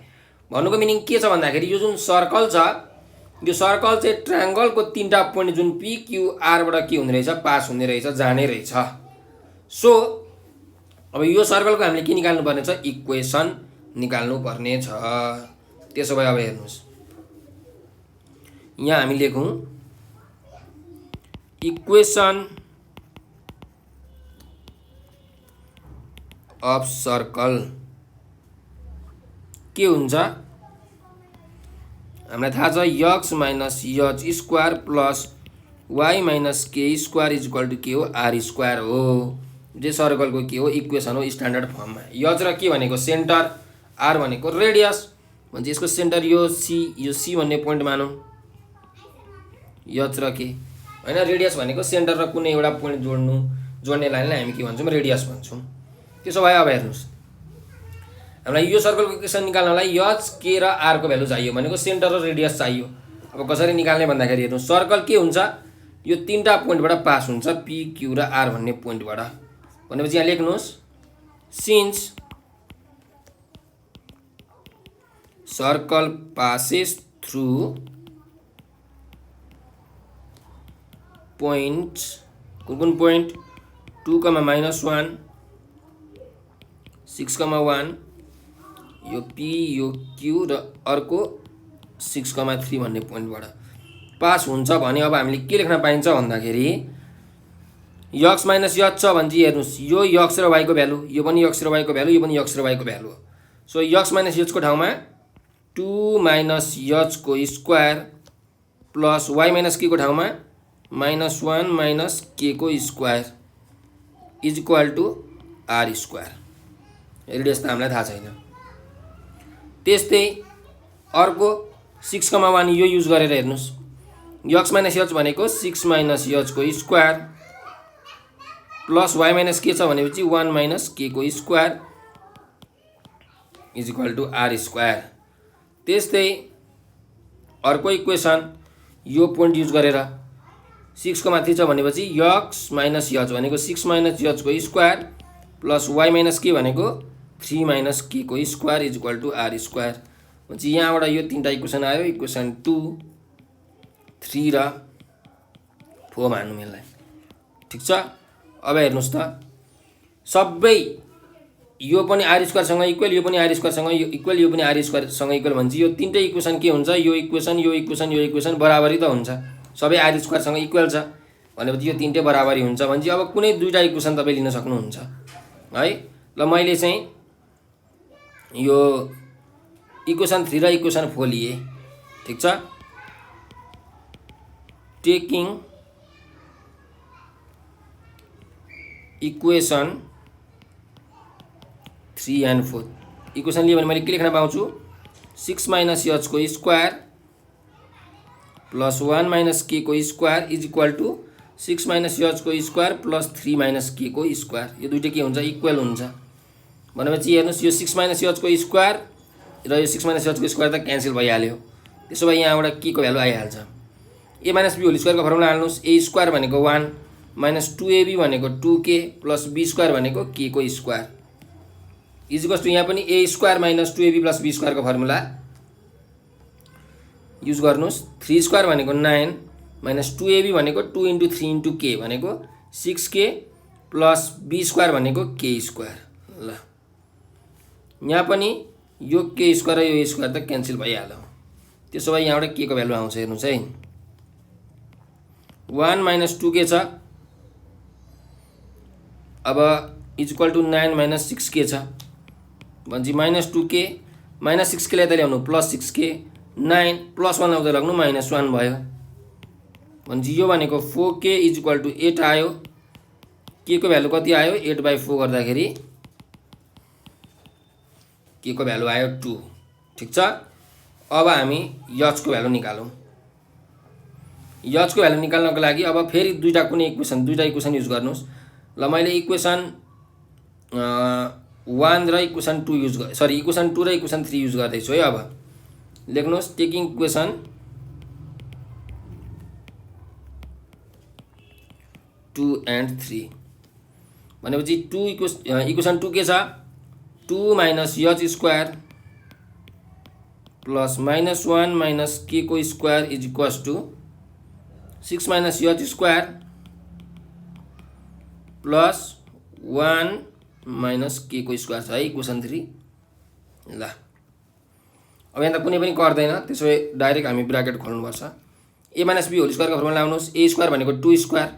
भन्नुको मिनिङ के छ भन्दाखेरि यो जुन सर्कल छ यो सर्कल चाहिँ ट्रायंगलको तीनटा पोइन्ट जुन P Q R बाट के हुने रहेछ पास हुने रहेछ जाने रहेछ सो अब यो सर्कलको हामीले के निकाल्नु पर्ने छ इक्वेसन निकाल्नु पर्ने छ त्यसो भए अब हेर्नुस् यहाँ हामी लेखौं इक्वेसन अफ सर्कल के हुन्छ हामीलाई थाहा छ x - h square plus y - k square equal to के हो r स्क्वायर हो जे सर्कलको के हो इक्वेसन हो स्ट्यान्डर्ड फर्ममा h र के भनेको सेन्टर r भनेको रेडियस भन्छ यसको सेन्टर यो c भन्ने पोइन्ट मानौं h र के हैन रेडियस भनेको सेन्टर र कुनै एउटा पोइन्ट जोड्ने लाइनलाई हामी के भन्छौं रेडियस भन्छौं त्यसो भए अब हेर्नुस् हामीलाई यो सर्कलको इक्वेसन निकाल्नलाई h k र r को भ्यालु चाहियो भनेको सेन्टर र रेडियस चाहियो अब कसरी निकाल्ने भन्दाखेरि हेर्नुस् सर्कल के हुन्छ यो तीनटा पोइन्टबाट पास हुन्छ P Q र R भन्ने पोइन्टबाट भनेपछि यहाँ लेख्नुस् since circle passes through points कुन पोइन्ट 2, -1 6, 1 यो P यो Q र अर्को 6, 3 भन्ने पोइन्टबाट पास हुन्छ भने अब हामीले के लेख्न पाइन्छ भन्दाखेरि x - h छ भने चाहिँ हेर्नुस् यो x र y को भ्यालु यो पनि x र y को भ्यालु यो पनि x र y को भ्यालु हो सो x - h को ठाउँमा 2 - h को स्क्वायर प्लस y - k को ठाउँमा -1 - k को square is equal to r square radius त हामीलाई थाहा छैन त्यस्तै अर्को 6, 1 यो युज गरेर हेर्नुस् x - h भनेको 6 - h को स्क्वायर प्लस y - k छ भनेपछि 1 - k को square is equal to r square त्यस्तै अर्को इक्वेसन यो पोइन्ट युज गरेर 6, 3 छ भनेपछि x - h भनेको 6 - h को स्क्वायर प्लस y - k भनेको 3 - k को square is equal to r square भनेपछि यहाँबाट यो तीनटा इक्वेसन आयो इक्वेसन 2 3 र 4 मान्नु यसलाई ठीक छ अब हेर्नुस् त सबै यो पनि आर स्क्वायरसँग इक्वल, यो पनि आर स्क्वायरसँग इक्वल, यो पनि आर स्क्वायरसँग इक्वल भनेपछि यो तीनटै इक्वेसन के हुन्छ, यो इक्वेसन यो इक्वेसन यो इक्वेसन बराबरी त हुन्छ, सबै आर स्क्वायरसँग इक्वल छ भनेपछि यो तीनटै बराबरी हुन्छ भनेपछि अब कुनै दुईटा इक्वेसन तपाईँ लिन सक्नुहुन्छ है। ल मैले चाहिँ यो इक्वेसन 3 र इक्वेसन 4 लिए, ठिक छ। टेकिङ इक्वेसन 3 and 4 इक्वेसन लिए भने मैले के लेख्न पाउँछु, 6 - h को स्क्वायर प्लस 1 - k को square is equal to 6 - h को स्क्वायर प्लस 3 - k को स्क्वायर। यो दुईटै के हुन्छ, इक्वल हुन्छ भनेपछि हेर्नुहोस् यो 6 - h को स्क्वायर र यो 6 - h को स्क्वायर त क्यान्सल भइहाल्यो। त्यसो भए यहाँबाट के को भ्यालु आइहाल्छ, a - b होल स्क्वायरको फर्मुला हाल्नुहोस्, a स्क्वायर भनेको 1 माइनस 2ab भनेको 2k प्लस b स्क्वायर भनेको k को स्क्वायर इज इक्वल्स टू यहाँ पनि a square minus 2ab plus b स्क्वायरको फर्मुला युज गर्नुहोस्। 3 स्क्वायर भनेको 9 माइनस 2ab भनेको 2 × 3 × k भनेको 6k प्लस b स्क्वायर भनेको k स्क्वायर। ल यहाँ पनि यो k स्क्वायर र यो स्क्वायर त क्यान्सल भइहाल्यो। त्यसो भए यहाँबाट k को भ्यालु आउँछ हेर्नुहोस् है, 1 माइनस 2k छ, अब is equal two 9 minus 6k छ भनेपछि माइनस 2k माइनस 6k लाई त ल्याउनु प्लस 6k, 9 प्लस 1 आउँदै लाग्नु माइनस 1 भयो भनेपछि यो भनेको 4k इज इक्वल टू 8 आयो। k को भ्यालु कति आयो, 8/4 गर्दाखेरि k को भ्यालु आयो 2, ठिक छ। अब हामी h को भ्यालु निकालौँ। h को भ्यालु निकाल्नको लागि अब फेरि दुईटा इक्वेसन युज गर्नुहोस्। ल मैले इक्वेसन 1 र इक्वेसन 2 युज इक्वेसन 2 र इक्वेसन 3 युज गर्दैछु है। अब लेख्नुहोस् टेकिङ इक्वेसन 2 and 3 भनेपछि इक्वेसन 2 के छ, 2 minus h square plus minus 1 minus k को square is equals to 6 minus h square plus 1 minus k को स्क्वायर छ है इक्वेसन 3। ल अब यहाँ त कुनै पनि गर्दैन, त्यसो भए डाइरेक्ट हामी ब्राकेट खोल्नुपर्छ। a - b होल स्क्वायरको फर्मुला लाउनुहोस्, a स्क्वायर भनेको 2 स्क्वायर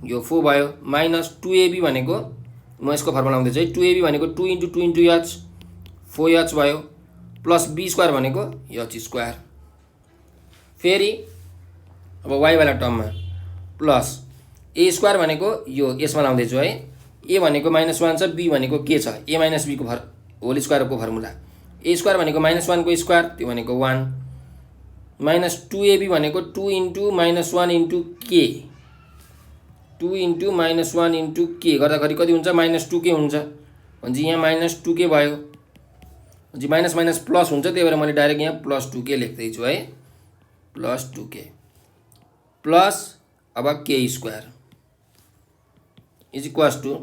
यो 4 भयो माइनस 2ab भनेको म यसको फर्मुला लाउँदैछु है, 2ab भनेको 2 × 2 × h 4h भयो प्लस b स्क्वायर भनेको h स्क्वायर, फेरि अब y वाला टर्ममा प्लस a स्क्वायर भनेको यो यसमा लाउँदैछु है, a भनेको -1 छ, b भनेको के छ, a - b को होल स्क्वायरको फर्मुला, a स्क्वायर भनेको -1 को स्क्वायर त्यो भनेको 1 माइनस 2ab भनेको 2 × -1 × k 2 × -1 × k गर्दाखेरि कति हुन्छ, -2k हुन्छ भनेपछि यहाँ -2k भयो भनेपछि माइनस माइनस प्लस हुन्छ, त्यही भएर मैले डाइरेक्ट यहाँ +2k लेख्दैछु है, +2k प्लस अब k square is equals to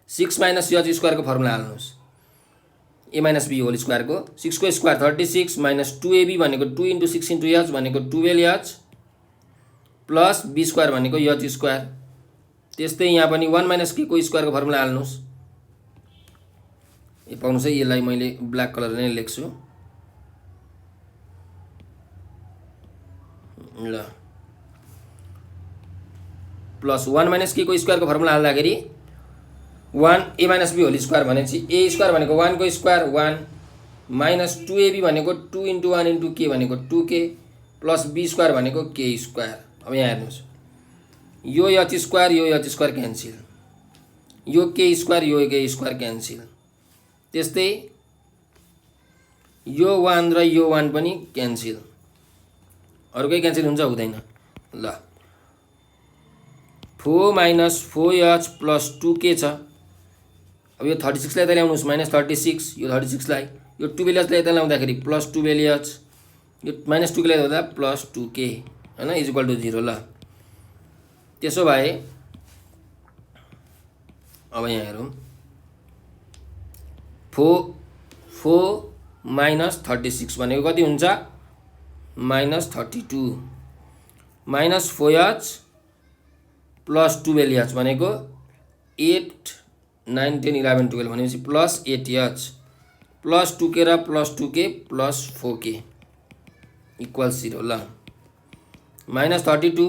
6 minus h स्क्वायरको फर्मुला हाल्नुहोस्, a - b होल स्क्वायरको 6 को स्क्वायर 36 माइनस 2ab भनेको 2 × 6 × h भनेको 12h प्लस b स्क्वायर भनेको h स्क्वायर। त्यस्तै यहाँ पनि 1 - k को स्क्वायरको फर्मुला हाल्नुहोस्, यो पाउनुहोस् है, यसलाई मैले ब्ल्याक कलर नै लेख्छु। ल प्लस 1 - k को स्क्वायरको फर्मुला हाल्दाखेरि 1 a - b होल स्क्वायर भनेपछि a स्क्वायर भनेको 1 को स्क्वायर 1 माइनस 2ab भनेको 2 × 1 × k भनेको 2k प्लस b स्क्वायर भनेको k स्क्वायर। अब यहाँ हेर्नुहोस् यो h स्क्वायर क्यान्सल, यो k स्क्वायर यो k स्क्वायर क्यान्सल, त्यस्तै यो 1 र यो 1 पनि क्यान्सल, अरुकै क्यान्सल हुन्छ हुँदैन। ल 4 माइनस 4h प्लस 2k छ, अब यो 36 लाई त ल्याउनुहोस् -36, यो 36 लाई यो 12h लाई त ल्याउँदाखेरि प्लस 12h, यो -2k लाई ल्याउँदा प्लस 2k हैन इज इक्वल टू 0। ल त्यसो भए अब यहाँ हेरौँ 4 माइनस 36 भनेको कति हुन्छ, -32 माइनस 4h प्लस 12h भनेको 8 9 10 11 12 भनेपछि प्लस 8h प्लस 2k र plus 2k plus 4k equals 0 ल माइनस 32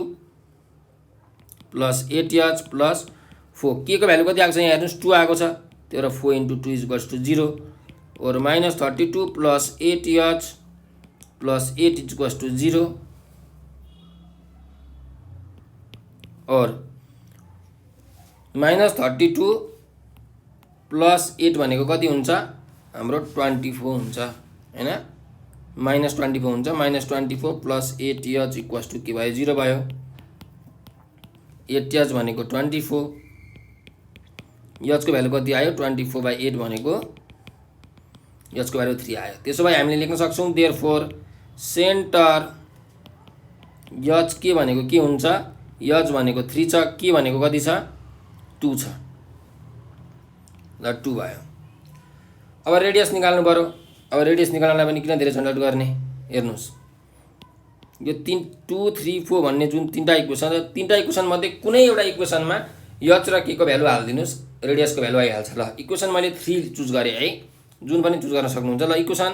प्लस 8h प्लस 4 के को भ्यालु कति आएको छ यहाँ हेर्नुस् 2 आएको छ त्यो र 4 × 2 equals to 0 or minus 32 plus 8h plus 8 equals to 0 or minus 32 plus 8 भनेको कति हुन्छ हाम्रो 24 हुन्छ हैन माइनस 24 हुन्छ minus 24 plus 8h equals to के भयो 0 भयो 8h भनेको 24 h को भ्यालु कति आयो 24/8 भनेको h को भ्यालु 3 आयो त्यसो भए हामीले लेख्न सक्छौं देयरफोर सेन्टर h के भनेको के हुन्छ h भनेको 3 छ के भनेको कति छ 2 छ ल 2 भयो अब रेडियस निकाल्नु पर्यो अब रेडियस निकाल्नलाई पनि किन धेरै झन्झट गर्ने हेर्नुस् यो 3 2 3 4 भन्ने जुन तीनटा इक्वेसन मध्ये कुनै एउटा इक्वेसनमा h र k को भ्यालु हाल्दिनुस् रेडियस को भ्यालु आइहाल्छ ल इक्वेसन मैले 3 चुज गरे है जुन पनि चुज गर्न सक्नुहुन्छ ल इक्वेसन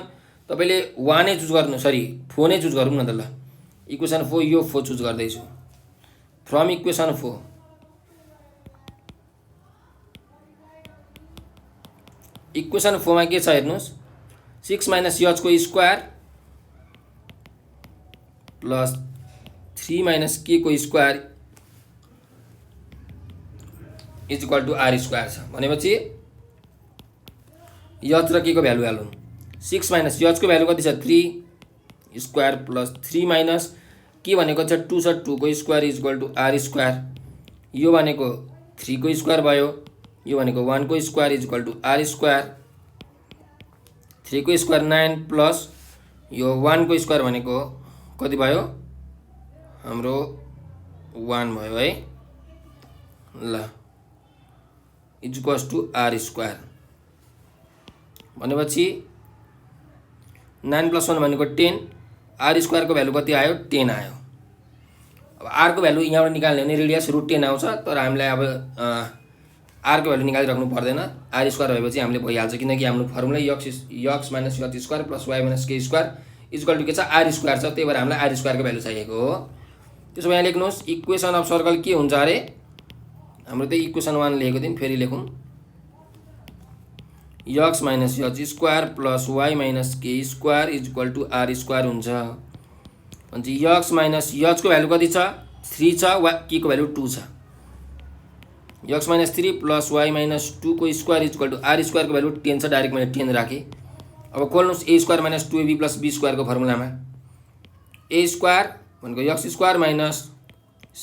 तपाईले 1 नै चुज गर्नु सरी 4 नै चुज गरौँ न त ल इक्वेसन 4 यो 4 चुज गर्दै छु फ्रम इक्वेसन 4 इक्वेसन 4 मा के छ हेर्नुस् 6 - h को स्क्वायर प्लस 3 - k को square is equal to r square छ भनेपछि h र k को भ्यालु हालौं 6 - h को भ्यालु कति छ 3 स्क्वायर प्लस 3 - के भनेको छ 2 छ 2 को square is equal to r square यो भनेको 3 को स्क्वायर भयो यो भनेको 1 को square is equal to r square 3 को स्क्वायर 9 प्लस यो 1 को स्क्वायर भनेको कति भयो हाम्रो 1 भयो है ल is equals to r square भनेपछि 9 + 1 भनेको 10 r स्क्वायर को भ्यालु कति आयो 10 आयो अब r को भ्यालु यहाँबाट निकाल्ने भने रेडियस √10 आउँछ तर हामीलाई अब r को भ्यालु निकालिराख्नु पर्दैन r स्क्वायर भएपछि हामीले भइहाल्छ किनकि हाम्रो formula x - h square plus y - k square is equal to के छ r स्क्वायर छ त्यही भएर हामीलाई r स्क्वायर को भ्यालु चाहिएको हो त्यसो भए यहाँ लेख्नुस् इक्वेसन अफ सर्कल के हुन्छ अरे हाम्रो त इक्वेसन 1 लेखेको थियौं फेरि लेखौं x - h square plus y - k square is equal to r square हुन्छ अनि x - h को भ्यालु कति छ 3 छ k को भ्यालु 2 छ x - 3 प्लस y - 2 को square is equal to r square को भ्यालु 10 छ डाइरेक्ट मैले 10 राखे अब खोल्नुस् a square - 2ab + b square को फर्मुलामा a स्क्वायर भनेको x square minus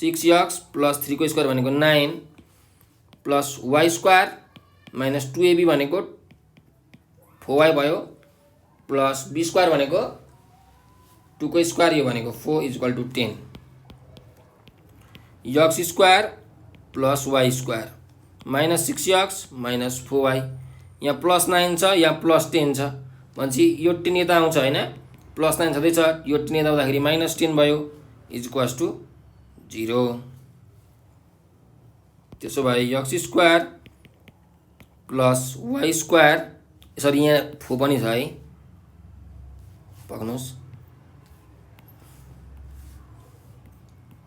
6x plus 3 को स्क्वायर भनेको 9 plus y square minus 2ab भनेको 4y भयो प्लस b स्क्वायर भनेको 2 को स्क्वायर यो भनेको 4 is equal to 10 x square plus y square minus 6x minus 4y यहाँ प्लस 9 छ यहाँ प्लस 10 छ भनेपछि यो 10 यता आउँछ हैन प्लस 9 छँदै छ यो 10 यता आउँदाखेरि माइनस 10 भयो इज इक्वल्स टु 0 त्यसो भए x square plus y square sorry यहाँ 4 पनि छ है पक्नुस्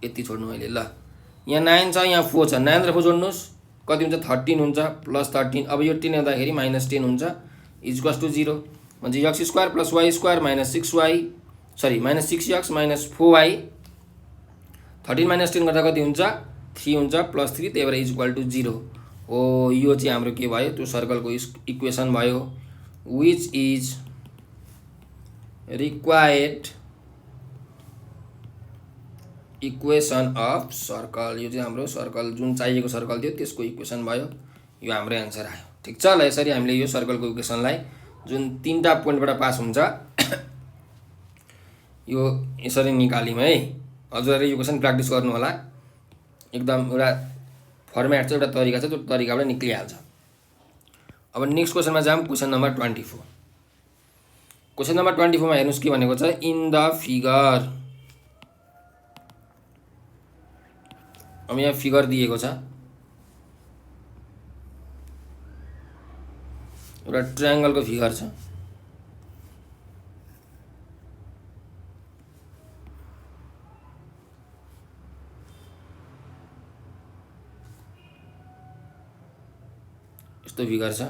यति छोड्नु अहिले ल यहाँ 9 छ यहाँ 4 छ 9 र 4 जोड्नुस् कति हुन्छ 13 हुन्छ प्लस 13 अब यो 10 आउँदाखेरि माइनस 10 हुन्छ इज इक्वल्स टु 0 म्हणजे x square plus y square minus 6y sorry minus 6x minus 4y 13 minus 10 गर्दा कति हुन्छ 3 हुन्छ प्लस 3 त्यही भएर इज इक्वल टु 0 हो यो चाहिँ हाम्रो के भयो त्यो सर्कलको इक्वेसन भयो which is required equation of circle यो चाहिँ हाम्रो सर्कल जुन चाहिएको सर्कल थियो त्यसको इक्वेसन भयो यो हाम्रो आन्सर आयो ठीक छ ल यसरी हामीले यो सर्कलको इक्वेसनलाई जुन तीनटा पोइन्टबाट पास हुन्छ यो यसरी निकाल्यौं है हजुरहरुले यो क्वेशन प्र्याक्टिस गर्नु होला एकदम एउटा फर्म्याट छ एउटा तरिका छ त्यो तरिकाबाट निक्लिहाल्छ अब नेक्स्ट क्वेशनमा जाम क्वेशन नम्बर 24 क्वेशन नम्बर 24 मा हेर्नुस् के भनेको छ इन द फिगर अब यहाँ फिगर दिएको छ एउटा ट्रायंगलको फिगर छ। यस्तो फिगर छ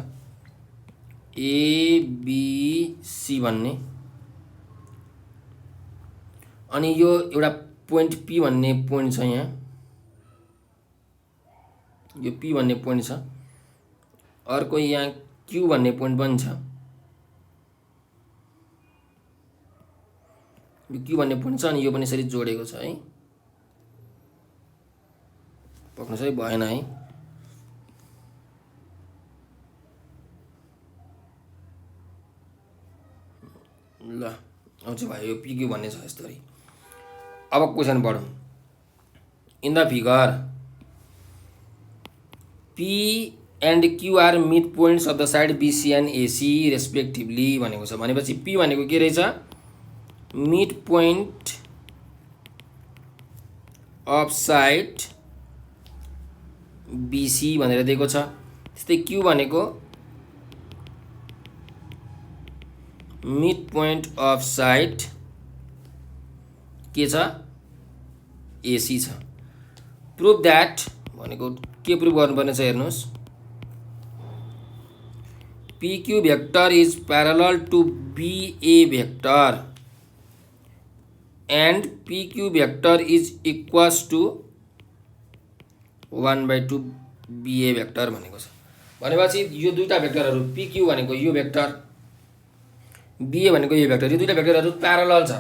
ABC भन्ने, अनि यो एउटा पोइन्ट P भन्ने पोइन्ट छ यहाँ, यो P भन्ने पोइन्ट छ, अर्को यहाँ Q भन्ने पोइन्ट पनि छ, यो Q भन्ने पोइन्ट छ, अनि यो पनि यसरी जोडेको छ है। पक्नुहोस् है, भएन है। ल अब चाहिँ भयो, यो PQ भन्ने छ यस्तरी। अब क्वेसन पढौँ। In the figure P and Q are mid points of the side BC and AC respectively भनेको छ। भनेपछि P भनेको के रहेछ? Mid point of side BC भनेर दिएको छ। त्यस्तै Q भनेको मिड पोइन्ट अफ साइड के छ? AC छ। प्रुभ द्याट भनेको के प्रुभ गर्नुपर्ने छ हेर्नुहोस्। PQ vector is parallel to BA vector and PQ vector is equals to 1/2 BA vector भनेको छ। भनेपछि यो दुईटा भेक्टरहरू PQ भनेको यो भेक्टर, BA भनेको यो भेक्टर, यो दुईटा भेक्टरहरू प्यारलल छ।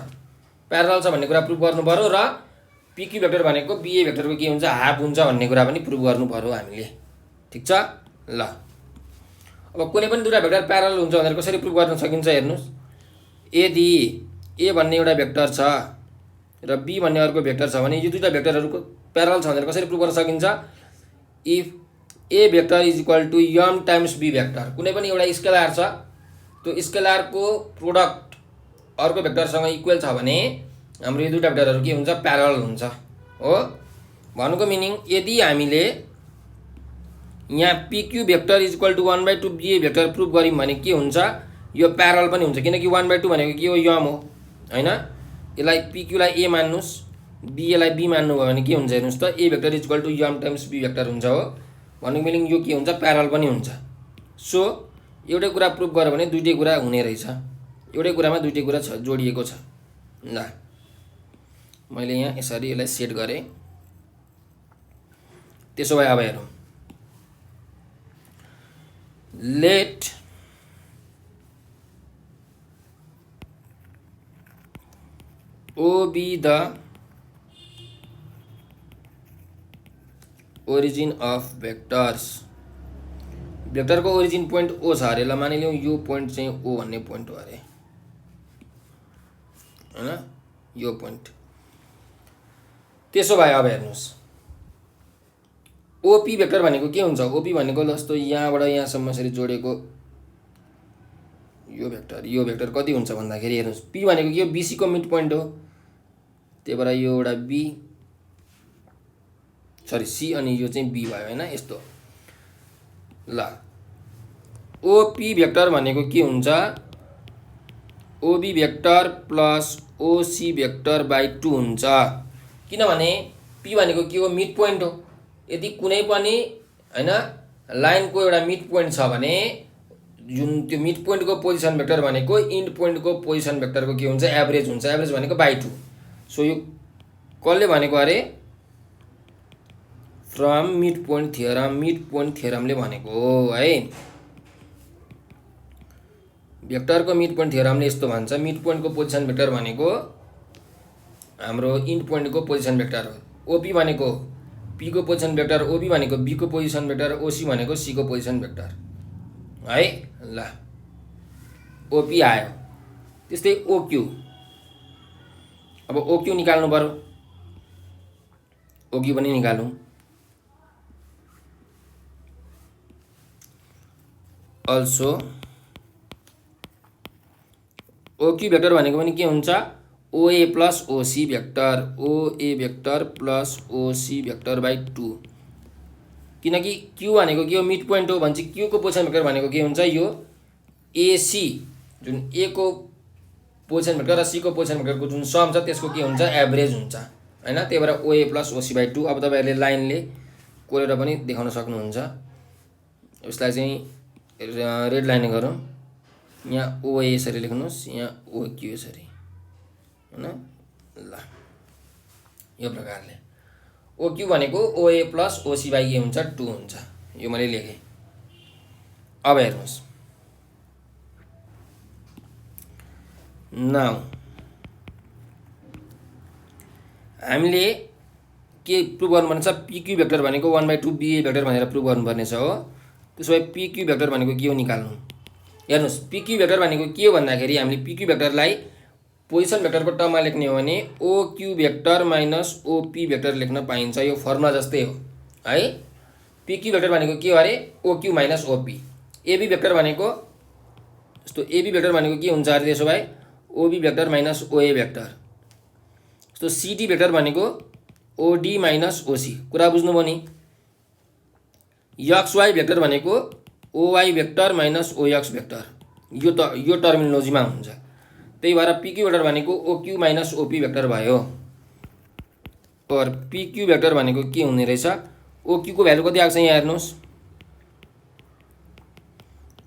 प्यारलल छ भन्ने कुरा प्रुभ गर्नु पर्यो र PQ भेक्टर भनेको BA भेक्टरको के हुन्छ? हाफ हुन्छ भन्ने कुरा पनि प्रुभ गर्नु पर्यो हामीले। ठिक छ? ल अब कुनै पनि दुईटा भेक्टर प्यारलल हुन्छ भनेर कसरी प्रुभ गर्न सकिन्छ हेर्नुहोस्। यदि A भन्ने एउटा भेक्टर छ र B भन्ने अर्को भेक्टर छ भने यो दुईटा भेक्टरहरूको प्यारलल छ भनेर कसरी प्रुभ गर्न सकिन्छ? If A vector is equal to m times B vector, कुनै पनि एउटा स्केलर छ, त्यो स्केलरको प्रोडक्ट अर्को भेक्टरसँग इक्वल छ भने हाम्रो यो दुईटा भेक्टरहरू के हुन्छ? प्यारलल हुन्छ। हो भन्नुको मिनिङ, यदि हामीले यहाँ PQ vector is equal to 1/2 BA vector prove गऱ्यौँ भने के हुन्छ? यो प्यारलल पनि हुन्छ, किनकि 1/2 भनेको के हो? यम हो हैन। यसलाई PQ लाई A मान्नुस्, BA लाई B मान्नुभयो भने के हुन्छ हेर्नुस् त? A vector is equal to m times B vector हुन्छ। हो भन्नुको मिनिङ यो के हुन्छ? प्यारलल पनि हुन्छ। सो एउटै कुरा प्रुभ गर्यो भने दुईटै कुरा हुने रहेछ, एउटै कुरामा दुईटै कुरा छ, जोडिएको छ। ल मैले यहाँ यसरी यसलाई सेट गरेँ। त्यसो भए अब हेरौँ। Let O be the origin of vectors। Vector को ओरिजिन पोइन्ट O छ अरे। ल मानिलिउँ यो पोइन्ट चाहिँ O भन्ने पोइन्ट हो अरे हैन, यो पोइन्ट। त्यसो भए अब हेर्नुहोस्, OP भेक्टर भनेको के हुन्छ? OP भनेको जस्तो यहाँबाट यहाँसम्म यसरी जोडेको यो भेक्टर कति हुन्छ भन्दाखेरि हेर्नुहोस्, P भनेको के हो? BC को मिड पोइन्ट हो, त्यही भएर यो एउटा B सरी C अनि यो चाहिँ B भयो हैन, यस्तो। ल OP भेक्टर भनेको के हुन्छ? OB vector plus OC vector by 2 हुन्छ, किनभने P भनेको के हो? मिड पोइन्ट हो। यदि कुनै पनि हैन लाइनको एउटा मिड पोइन्ट छ भने जुन त्यो मिड पोइन्टको पोजिसन भेक्टर भनेको इन्ड पोइन्टको पोजिसन भेक्टरको के हुन्छ? एभरेज हुन्छ। एभरेज भनेको बाइ 2। सो यो कसले भनेको अरे? From midpoint theorem, midpoint थियोरमले भनेको हो है। भेक्टरको मिड पोइन्ट थियोरमले यस्तो भन्छ, मिड पोइन्टको पोजिसन भेक्टर भनेको हाम्रो इन्ड पोइन्टको पोजिसन भेक्टर हो। OP भनेको P को पोजिसन भेक्टर, OB भनेको B को पोजिसन भेक्टर, OC भनेको C को पोजिसन भेक्टर है। ल OP आयो। त्यस्तै OQ। अब OQ निकाल्नु पर्यो, OQ पनि निकालौँ। अल्सो OQ भेक्टर भनेको पनि के हुन्छ? OA plus OC vector, OA vector plus OC vector by 2, किनकि Q भनेको के हो? मिड पोइन्ट हो। भन्छ Q को पोजिसन भेक्टर भनेको के हुन्छ? यो एसी जुन ए को पोजिसन भेक्टर र सी को पोजिसन भेक्टरको जुन सम छ त्यसको के हुन्छ एभरेज हुन्छ हैन। त्यही भएर ओए प्लस ओसी/2। अब तपाईहरुले लाइनले कोरेर पनि देखाउन सक्नुहुन्छ। यसलाई चाहिँ रेड लाइन गरौँ। यहाँ ओए यसरी लेख्नुस्, यहाँ ओक्यू यसरी हैन। ल यो प्रकारले ओक्यू भनेको ओए प्लस ओसी/ए हुन्छ 2 हुन्छ। यो मैले लेखेँ। अब हेर्नुस् नाउ हामीले के प्रुभ गर्नुपर्ने छ, पिक्यू भेक्टर भनेको 1/2 बिए भेक्टर भनेर प्रुभ गर्नुपर्ने छ हो। त्यसो भए पिक्यू भेक्टर भनेको के हो निकाल्नु। हेर्नुस् पिक्यू भेक्टर भनेको के हो भन्दाखेरि हामीले पिक्यू भेक्टरलाई पोजिसन भेक्टरको टर्ममा लेख्ने हो भने OQ vector minus OP vector लेख्न पाइन्छ। यो फर्मुला जस्तै हो है। पिक्यू भेक्टर भनेको के हो अरे OQ minus OP. AB vector भनेको यस्तो एबी भेक्टर भनेको के हुन्छ अरे त्यसो भए ओबी भेक्टर माइनस ओए भेक्टर। यस्तो सिडी भेक्टर भनेको ओडी माइनस ओसी। कुरा बुझ्नुभयो नि। एक्स वाई भेक्टर भनेको ओवाई भेक्टर माइनस ओएक्स भेक्टर। यो टर्मिनोलोजीमा हुन्छ। त्यही भएर पिक्यू भेक्टर भनेको ओक्यू माइनस ओपी भेक्टर भयो। और पिक्यू भेक्टर भनेको के हुने रहेछ, ओक्यू को भ्यालु कति आएको छ यहाँ हेर्नुस्,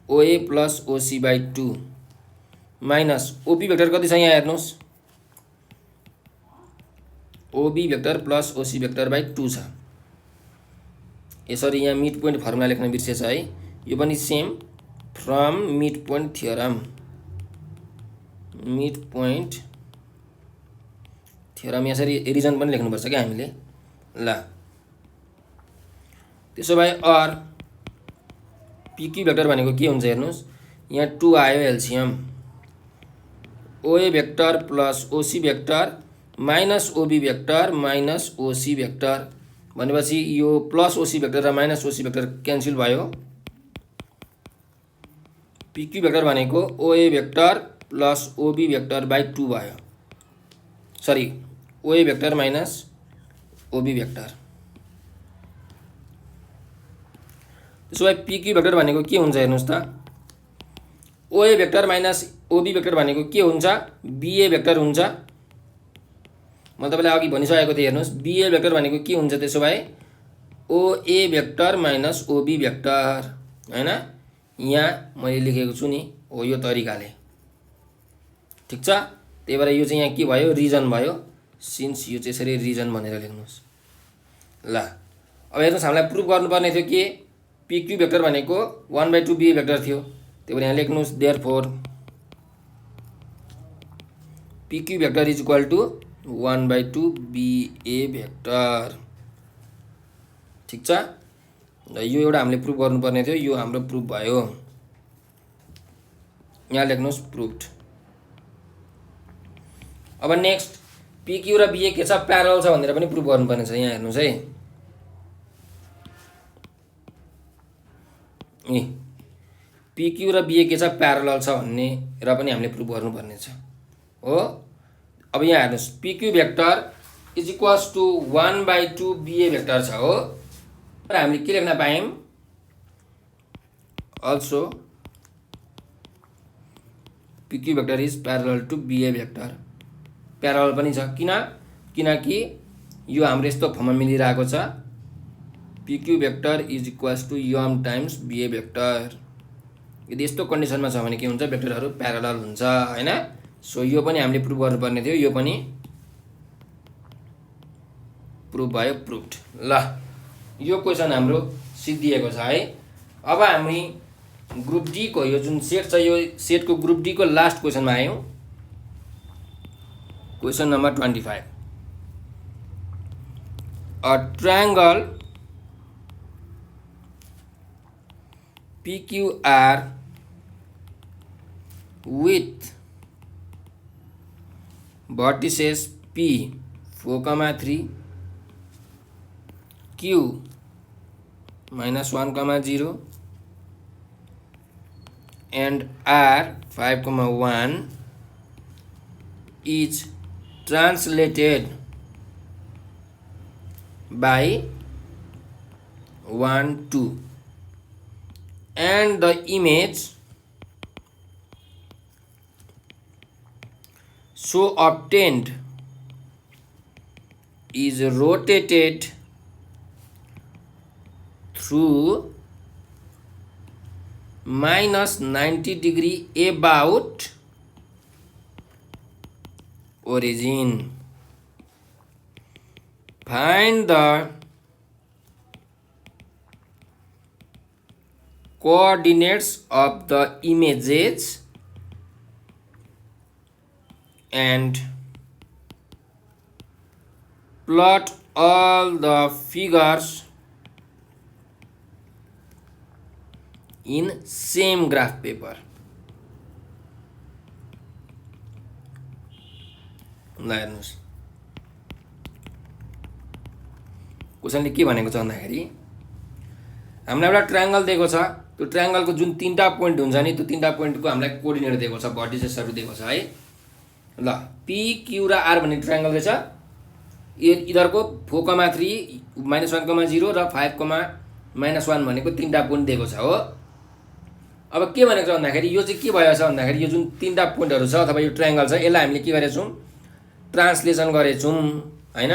ओए प्लस ओसी/2 माइनस ओपी भेक्टर कति छ यहाँ हेर्नुस्, ओबी भेक्टर प्लस ओसी भेक्टर/2 छ। यसरी यहाँ मिड पोइन्ट फर्मुला लेख्न बिर्सेछ है। यो पनि same from mid point theorem. Mid point theorem यसरी रिजन पनि लेख्नुपर्छ क्या हामीले। ल त्यसो भए अर पिक्यू भेक्टर भनेको के हुन्छ हेर्नुस्, यहाँ 2 आयो एलसियम, OA vector plus OC vector minus OB vector minus OC vector भनेपछि यो प्लस ओसी भेक्टर र माइनस ओसी भेक्टर क्यान्सल भयो। पिक्यू भेक्टर भनेको ओए भेक्टर प्लस ओबी भेक्टर/2 भयो। सरी ओए भेक्टर माइनस ओबी भेक्टर। त्यसो भए पिक्यू भेक्टर भनेको के हुन्छ हेर्नुस् त, ओए भेक्टर माइनस ओबी भेक्टर भनेको के हुन्छ, बिए भेक्टर हुन्छ। मैले तपाईलाई अघि भनिसकेको थिएँ हेर्नुस्, बिए भेक्टर भनेको के हुन्छ त्यसो भए ओए भेक्टर माइनस ओबी भेक्टर हैन। यहाँ मैले लेखेको छु नि हो यो तरिकाले। ठीक छ। त्यही भएर यो चाहिँ यहाँ के भयो रिजन भयो। सिन्स यो चाहिँ यसरी रिजन भनेर लेख्नुस्। ल अब हेर्नुस् हामीलाई प्रुभ गर्नुपर्ने थियो के पिक्यू भेक्टर भनेको 1/2 बिए भेक्टर थियो। त्यही भएर यहाँ लेख्नुस् therefore PQ vector is equal to 1/2 BA vector. ठीक छ। यो एउटा हामीले प्रुभ गर्नुपर्ने थियो, यो हाम्रो प्रुभ भयो। यहाँ लेख्नुस् प्रुभड। अब नेक्स्ट पिक्यू र बिए के छ प्यारलल छ भनेर पनि प्रुभ गर्नुपर्ने छ। यहाँ हेर्नुस् है, पिक्यू र बिए के छ प्यारलल छ भन्ने र पनि हामीले प्रुभ गर्नुपर्ने छ हो। अब यहाँ हेर्नुस् PQ vector is equals to 1/2 BA vector छ हो। र हामीले के लेख्न पायौँ, also PQ vector is parallel to BA vector. Parallel पनि छ किनकि यो हाम्रो यस्तो फर्ममा मिलिरहेको छ, PQ vector is equals to m times BA vector. यदि यस्तो कन्डिसनमा छ भने के हुन्छ, भेक्टरहरू प्यारलल हुन्छ हैन। सो यो पनि हामीले प्रुभ गर्नुपर्ने थियो, यो पनि प्रुभ भयो, प्रुभड। ल यो क्वेसन हाम्रो सिद्धिएको छ है। अब हामी ग्रुप डी को यो जुन सेट छ यो सेटको ग्रुप डी को लास्ट क्वेसनमा आयौँ। Question number 25। A triangle PQR with vertices P 4,3 Q -1,0 and R 5,1 is translated by 1, 2 and the image so obtained is rotated through minus 90 degree about origin. Find the coordinates of the images and plot all the figures in same graph paper. ल हेर्नुहोस् क्वेसनले के भनेको छ भन्दाखेरि हामीलाई एउटा triangle दिएको छ। त्यो ट्रायंगलको जुन तीनटा पोइन्ट हुन्छ नि त्यो तीनटा पोइन्टको हामीलाई कोअर्डिनेट दिएको छ, भर्टिसेसहरु दिएको छ है। ल पी क्यू र आर भन्ने ट्रायंगल रहेछ। इधरको 4,3 -1,0 र 5,-1 भनेको तीनटा पोइन्ट दिएको छ हो। अब के भनेको छ भन्दाखेरि यो चाहिँ के भएको छ भन्दाखेरि यो जुन तीनटा पोइन्टहरु छ अथवा यो ट्रायंगल छ यसलाई हामीले के गरेछौं ट्रान्सलेसन गरेछौं हैन।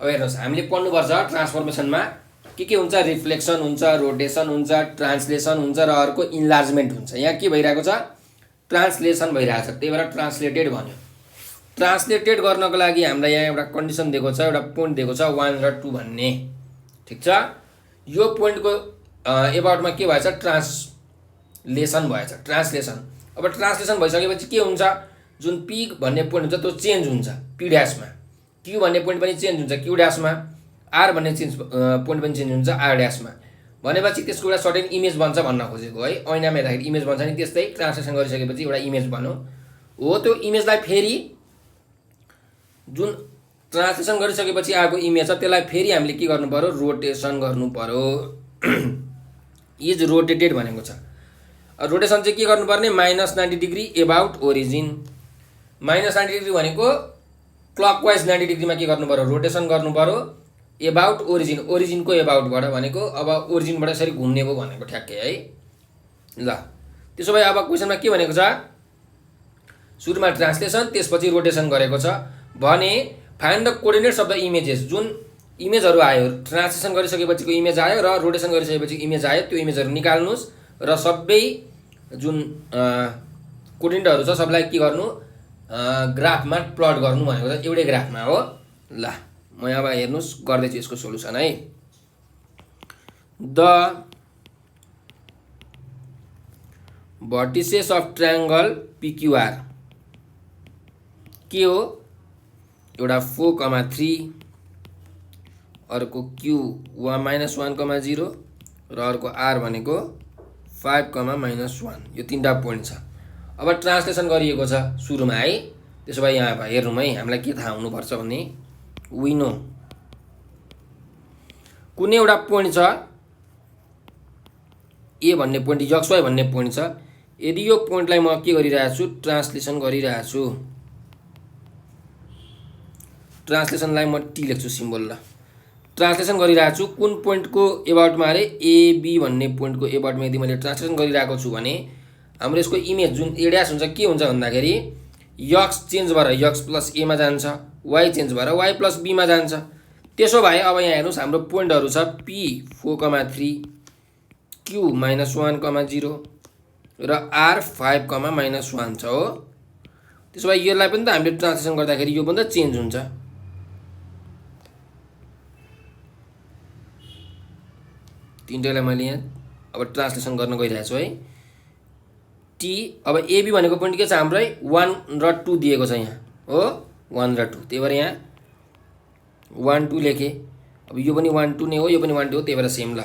अब हेर्नुस् हामीले पढ्नु पर्छ ट्रान्सफर्मेसनमा के हुन्छ, रिफ्लेक्सन हुन्छ, रोटेसन हुन्छ, ट्रान्सलेसन हुन्छ र अर्को इन्लार्जमेन्ट हुन्छ। यहाँ के भइरहेको छ ट्रान्सलेसन भइरहेको छ, त्यही भएर ट्रान्सलेटेड भन्यो। ट्रान्सलेटेड गर्नको लागि हामीलाई यहाँ एउटा कन्डिसन दिएको छ, एउटा पोइन्ट दिएको छ 1 र 2 भन्ने। ठीक छ, यो पोइन्टको एबाउटमा के भएछ ट्रान्सलेसन भएछ, ट्रान्सलेसन। अब ट्रान्सलेसन भइसकेपछि के हुन्छ जुन पी भन्ने पोइन्ट हुन्छ त्यो चेन्ज हुन्छ पी ड्याशमा, क्यू भन्ने पोइन्ट पनि चेन्ज हुन्छ क्यू ड्याशमा, आर भन्ने पोइन्ट पनि चेन्ज हुन्छ आर ड्याशमा। भनेपछि त्यसको एउटा सर्टेन इमेज बन्छ भन्न खोजेको है। ऐनामा हेर्दाखेरि इमेज बन्छ नि त्यस्तै ट्रान्सलेसन गरिसकेपछि एउटा इमेज बन्यो हो। त्यो इमेजलाई फेरि जुन ट्रान्सलेसन गरिसकेपछि आएको इमेज छ त्यसलाई फेरि हामीले के गर्नु पर्यो रोटेसन गर्नु पर्यो। इज रोटेटेड भनेको छ। रोटेसन चाहिँ के गर्नुपर्ने -90 डिग्री एबाउट ओरिजिन। -90 डिग्री भनेको क्लकवाइज 90 डिग्रीमा के गर्नु पर्यो रोटेसन गर्नु पर्यो एबाउट ओरिजिन, ओरिजिनको एबाउटबाट भनेको अब ओरिजिनबाट यसरी घुम्ने भयो भनेको ठ्याक्कै है। ल त्यसो भए अब क्वेशनमा के भनेको छ सुरुमा ट्रान्सलेसन त्यसपछि रोटेसन गरेको छ भने find the coordinates of the images. जुन इमेजहरु आयो ट्रान्सलेसन गरिसकेपछिको इमेज आयो र रोटेसन गरिसकेपछि इमेज आयो त्यो इमेजहरु निकाल्नुस् र सबै जुन कोअर्डिनेटहरु छ सबलाई के गर्नु ग्राफमा प्लट गर्नु भनेको छ एउटै ग्राफमा हो। ल म अब हेर्नुस् गर्दैछु यसको सोलुसन है। The vertices of triangle PQR के हो एउटा 4,3 अर्को Q -1,0 र अर्को R भनेको 5,-1 यो तीनटा पोइन्ट छ। अब ट्रान्सलेसन गरिएको छ सुरुमा है। त्यसो भए यहाँ हेर्नुम है हामीलाई के थाहा हुनु पर्छ भने वी नो कुनै एउटा पोइन्ट छ ए भन्ने पोइन्ट XY भन्ने पोइन्ट छ। यदि यो पोइन्टलाई म के गरिरहेको छु ट्रान्सलेसन गरिरहेको छु, ट्रान्सलेसनलाई म टी लेख्छु सिम्बल। ल ट्रान्सलेसन गरिरहेको छु कुन पोइन्टको एबाउटमा अरे AB भन्ने पोइन्टको एबाउटमा यदि मैले ट्रान्सलेसन गरिरहेको छु भने हाम्रो यसको इमेज जुन ए ड्याश हुन्छ के हुन्छ भन्दाखेरि x चेन्ज भएर x + a मा जान्छ, y चेन्ज भएर y + b मा जान्छ। त्यसो भए अब यहाँ हेर्नुस् हाम्रो पोइन्टहरु छ P 4,3 Q -1,0 र R 5,-1 छ हो। त्यसो भए यसलाई पनि त हामीले ट्रान्सलेसन गर्दाखेरि यो पनि त चेन्ज हुन्छ। तीनटैलाई मैले यहाँ अब ट्रान्सलेसन गर्न गइरहेको छु है। T अब AB भनेको पोइन्ट के छ हाम्रै 1 र 2 दिएको छ यहाँ हो 1 र 2, त्यही भएर यहाँ 1 2 लेखे। अब यो पनि 1 2 नै हो यो पनि 1 2 हो त्यही भएर सेम। ल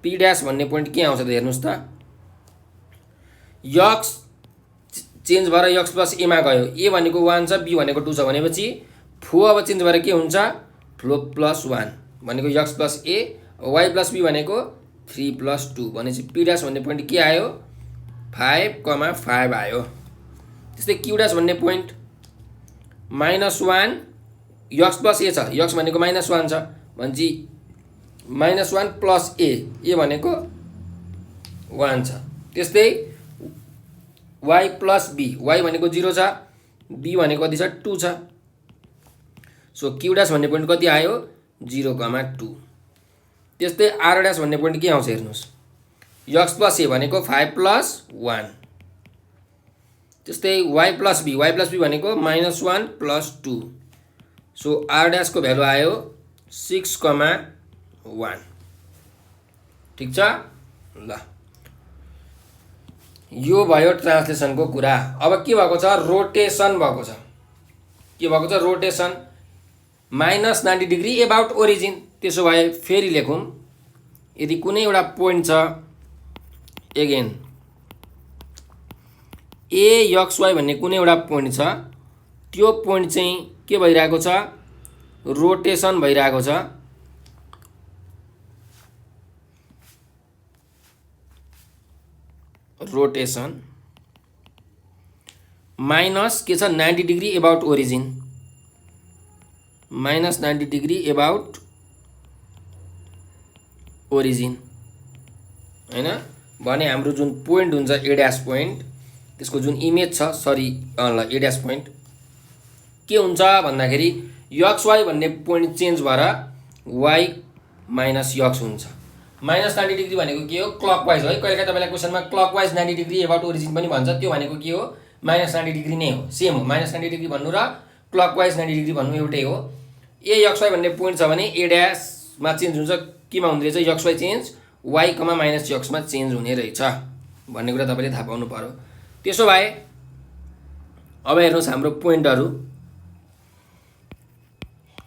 P ड्याश भन्ने पोइन्ट के आउँछ त हेर्नुस् त x चेन्ज भएर x + a मा गयो, a भनेको 1 छ b भनेको 2 छ भनेपछि फो अब चेन्ज भएर के हुन्छ फ्लो +1 भनेको x + a, y + b भनेको 3 + 2 भनेपछि P ड्याश भन्ने पोइन्ट के आयो 5,5 आयो। त्यस्तै Q ड्याश भन्ने पोइन्ट -1 x + a छ, x भनेको -1 छ भनेपछि -1 + a भनेको 1 छ। त्यस्तै y + b, y भनेको 0 छ बी भनेको कति छ 2 छ। सो क्यू ड्यास भन्ने पोइन्ट कति आयो 0,2। त्यस्तै आर ड्यास भन्ने पोइन्ट के आउँछ हेर्नुहोस् x प्लस ए भनेको 5 प्लस 1। त्यस्तै y प्लस बी भनेको -1 प्लस 2। सो आर ड्यासको भ्यालु आयो 6,1। ठिक छ ल, यो भयो ट्रान्सलेसनको कुरा। अब के भएको छ रोटेसन भएको छ। के भएको छ रोटेसन -90 डिग्री एबाउट ओरिजिन। त्यसो भए फेरि लेखौँ, यदि कुनै एउटा पोइन्ट छ एगेन ए एक्स वाई भन्ने कुनै एउटा पोइन्ट छ, त्यो पोइन्ट चाहिँ के भइरहेको छ रोटेसन भइरहेको छ। रोटेसन माइनस के छ 90 degree about origin, -90 degree about origin हैन। भने हाम्रो जुन पोइन्ट हुन्छ ए ड्यास पोइन्ट, त्यसको जुन इमेज छ सरी ल ए ड्यास पोइन्ट के हुन्छ भन्दाखेरि एक्स वाई भन्ने पोइन्ट चेन्ज भएर वाई माइनस एक्स हुन्छ। -90 डिग्री भनेको के हो क्लकवाइज है। कहिलेकाहीँ तपाईँलाई क्वेसनमा क्लकवाइज 90 डिग्री एबाउट ओरिजिन पनि भन्छ, त्यो भनेको के हो -90 डिग्री नै हो, सेम हो। -90 डिग्री भन्नु र क्लकवाइज 90 डिग्री भन्नु एउटै हो। ए एक्स वाई भन्ने पोइन्ट छ भने ए ड्यासमा चेन्ज हुन्छ, केमा हुँदो रहेछ X Y change Y comma minus एक्समा चेन्ज हुने रहेछ भन्ने कुरा तपाईँले थाहा पाउनु पर्यो। त्यसो भए अब हेर्नुहोस् हाम्रो पोइन्टहरू,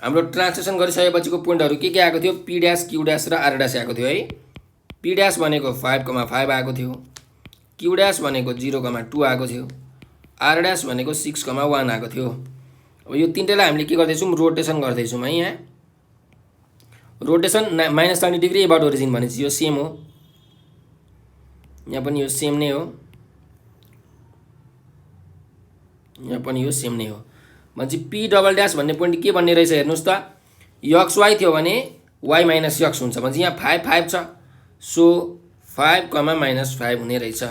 हाम्रो ट्रान्सलेसन गरिसकेपछिको पोइन्टहरू के आएको थियो पी ड्यास क्यू ड्यास र आर ड्यास आएको थियो है। पी ड्यास भनेको 5,5 आएको थियो, क्यू ड्यास भनेको 0,2 आएको थियो, आर ड्यास भनेको 6,1 आएको थियो। अब यो तिनटैलाई हामीले के गर्दैछौँ रोटेसन गर्दैछौँ है। यहाँ रोटेसन -90 डिग्री एबाउट ओरिजिन भनेपछि यो सेम हो, यहाँ पनि यो सेम नै हो, यहाँ पनि यो सेम नै हो। भनेपछि पी डबल ड्यास भन्ने पोइन्ट के भन्ने रहेछ हेर्नुहोस् त, एक्स वाई थियो भने वाई माइनस एक्स हुन्छ। भनेपछि यहाँ 5 छ, सो 5,-5 हुने रहेछ।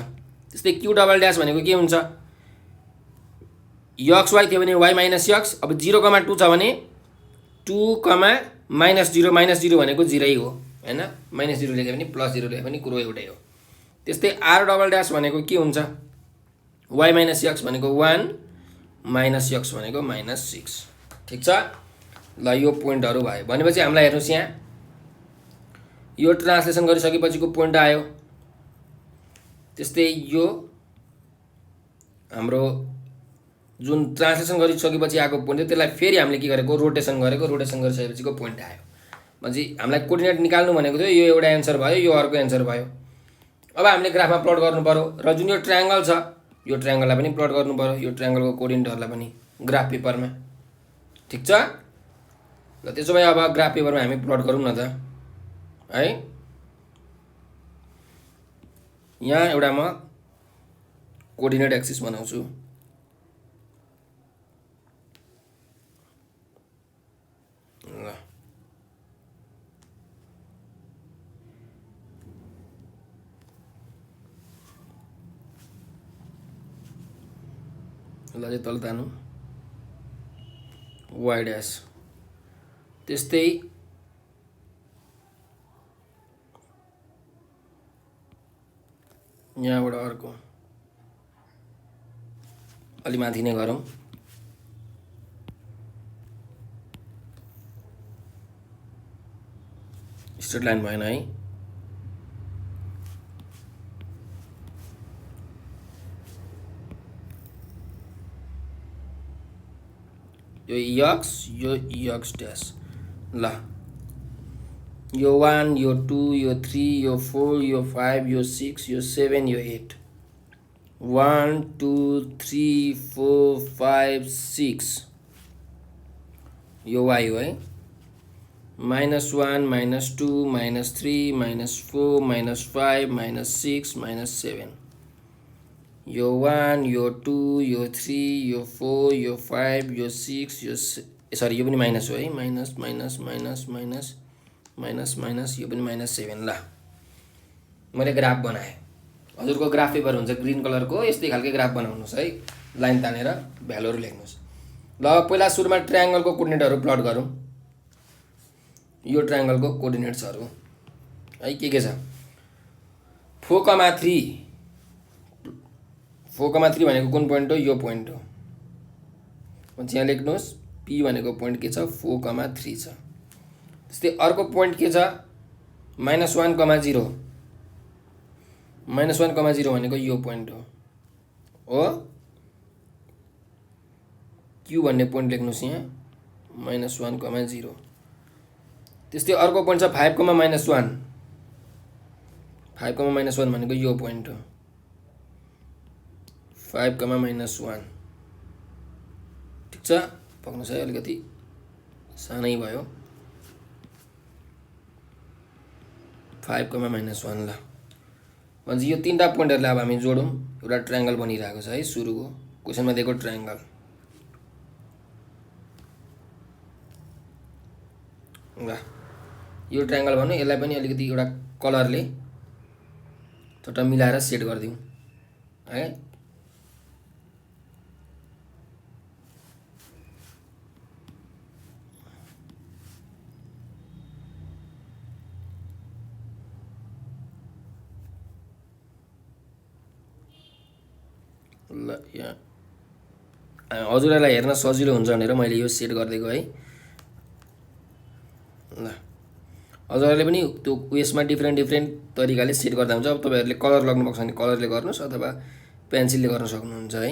त्यस्तै क्यू डबल ड्यास भनेको के हुन्छ एक्स वाई थियो भने वाई माइनस एक्स। अब 0,2 छ भने 2,-0 -0 भनेको 0 हो हैन। -0 लेखे पनि +0 लेखे पनि कुरो एउटै हो। त्यस्तै आर डबल ड्यास भनेको के हुन्छ वाई माइनस एक्स भनेको 1 माइनस एक्स भनेको -6। ठिक छ ल, यो पोइन्टहरू भयो। भनेपछि हामीलाई हेर्नुहोस् यहाँ यो ट्रान्सलेसन गरिसकेपछिको पोइन्ट आयो। त्यस्तै यो हाम्रो जुन ट्रान्सलेसन गरिसकेपछि आएको पोइन्ट त्यसलाई फेरि हामीले के गरेको रोटेसन गरेको, रोटेसन गरिसकेपछिको पोइन्ट आयो। भनेपछि हामीलाई कोअर्डिनेट निकाल्नु भनेको थियो, यो एउटा एन्सर भयो, यो अर्को एन्सर भयो। अब हामीले ग्राफमा प्लट गर्नु पर्यो र जुन यो ट्रायङ्गल छ यो ट्रायङ्गललाई पनि प्लट गर्नु पर्यो, यो ट्रायङ्गलको कोअर्डिनेटहरूलाई पनि ग्राफ पेपरमा। ठिक छ ल, त्यसो भए अब ग्राफ पेपरमा हामी प्लट गरौँ न त है। यहाँ एउटा म कोअर्डिनेट एक्सिस बनाउँछु। ल चाहिँ तल तानु वाई ड्यास। त्यस्तै यहाँबाट अर्को अलि माथि नै गरौँ। स्ट्रेट लाइन भएन है। यो एक्स यो एक्स ड्यास ल, यो 1 यो 2 यो 3 यो 4 यो 5 यो 6 यो 7 यो 8 1 2 3 4 5 6 यो वाई हो है। -1 -2 -3 -4 -5 -6 -7 यो 1 यो 2 यो 3 यो 4 यो 5 यो 6 यो सरी यो पनि माइनस हो है, minus minus minus minus minus minus यो पनि -7। ल मैले ग्राफ बनाएँ, हजुरको ग्राफ पेपर हुन्छ ग्रीन कलरको, यस्तै खालको ग्राफ बनाउनुहोस् है। लाइन तानेर भ्यालुहरू लेख्नुहोस्। ल पहिला सुरुमा ट्रायङ्गलको कोअर्डिनेटहरू प्लट गरौँ। यो ट्रायङ्गलको कोअर्डिनेट्सहरू है के छ 4,3 4,3 भनेको कुन पोइन्ट हो? यो पोइन्ट हो। पछि यहाँ लेख्नुहोस् पी भनेको पोइन्ट के छ? 4,3 छ। त्यस्तै अर्को पोइन्ट के छ? -1,0 -1,0 भनेको यो पोइन्ट हो क्यू भन्ने पोइन्ट लेख्नुहोस् यहाँ -1,0। त्यस्तै अर्को पोइन्ट छ 5,-1 5,-1 भनेको यो पोइन्ट हो 5,-1। ठिक छ, पक्नुहोस् है, अलिकति सानै भयो 5,-1 ल। भने यो तीनटा पोइन्टहरुलाई अब हामी जोडौँ। एउटा ट्रायङ्गल बनिरहेको छ है सुरुको क्वेशनमा दिएको ट्रायङ्गल। ल यो ट्रायङ्गल भन्नु, यसलाई पनि अलिकति एउटा कलरले थोड़ा मिलाएर सेट गरिदिउँ है। ल यहाँ हजुरहरूलाई हेर्न सजिलो हुन्छ भनेर मैले यो सेट गरिदिएको है। ल हजुरहरूले पनि त्यो उयसमा डिफ्रेन्ट तरिकाले सेट गर्दा हुन्छ। अब तपाईहरुले कलर लाग्नुभएको छ भने कलरले गर्नुस् अथवा पेन्सिलले गर्न सक्नुहुन्छ है।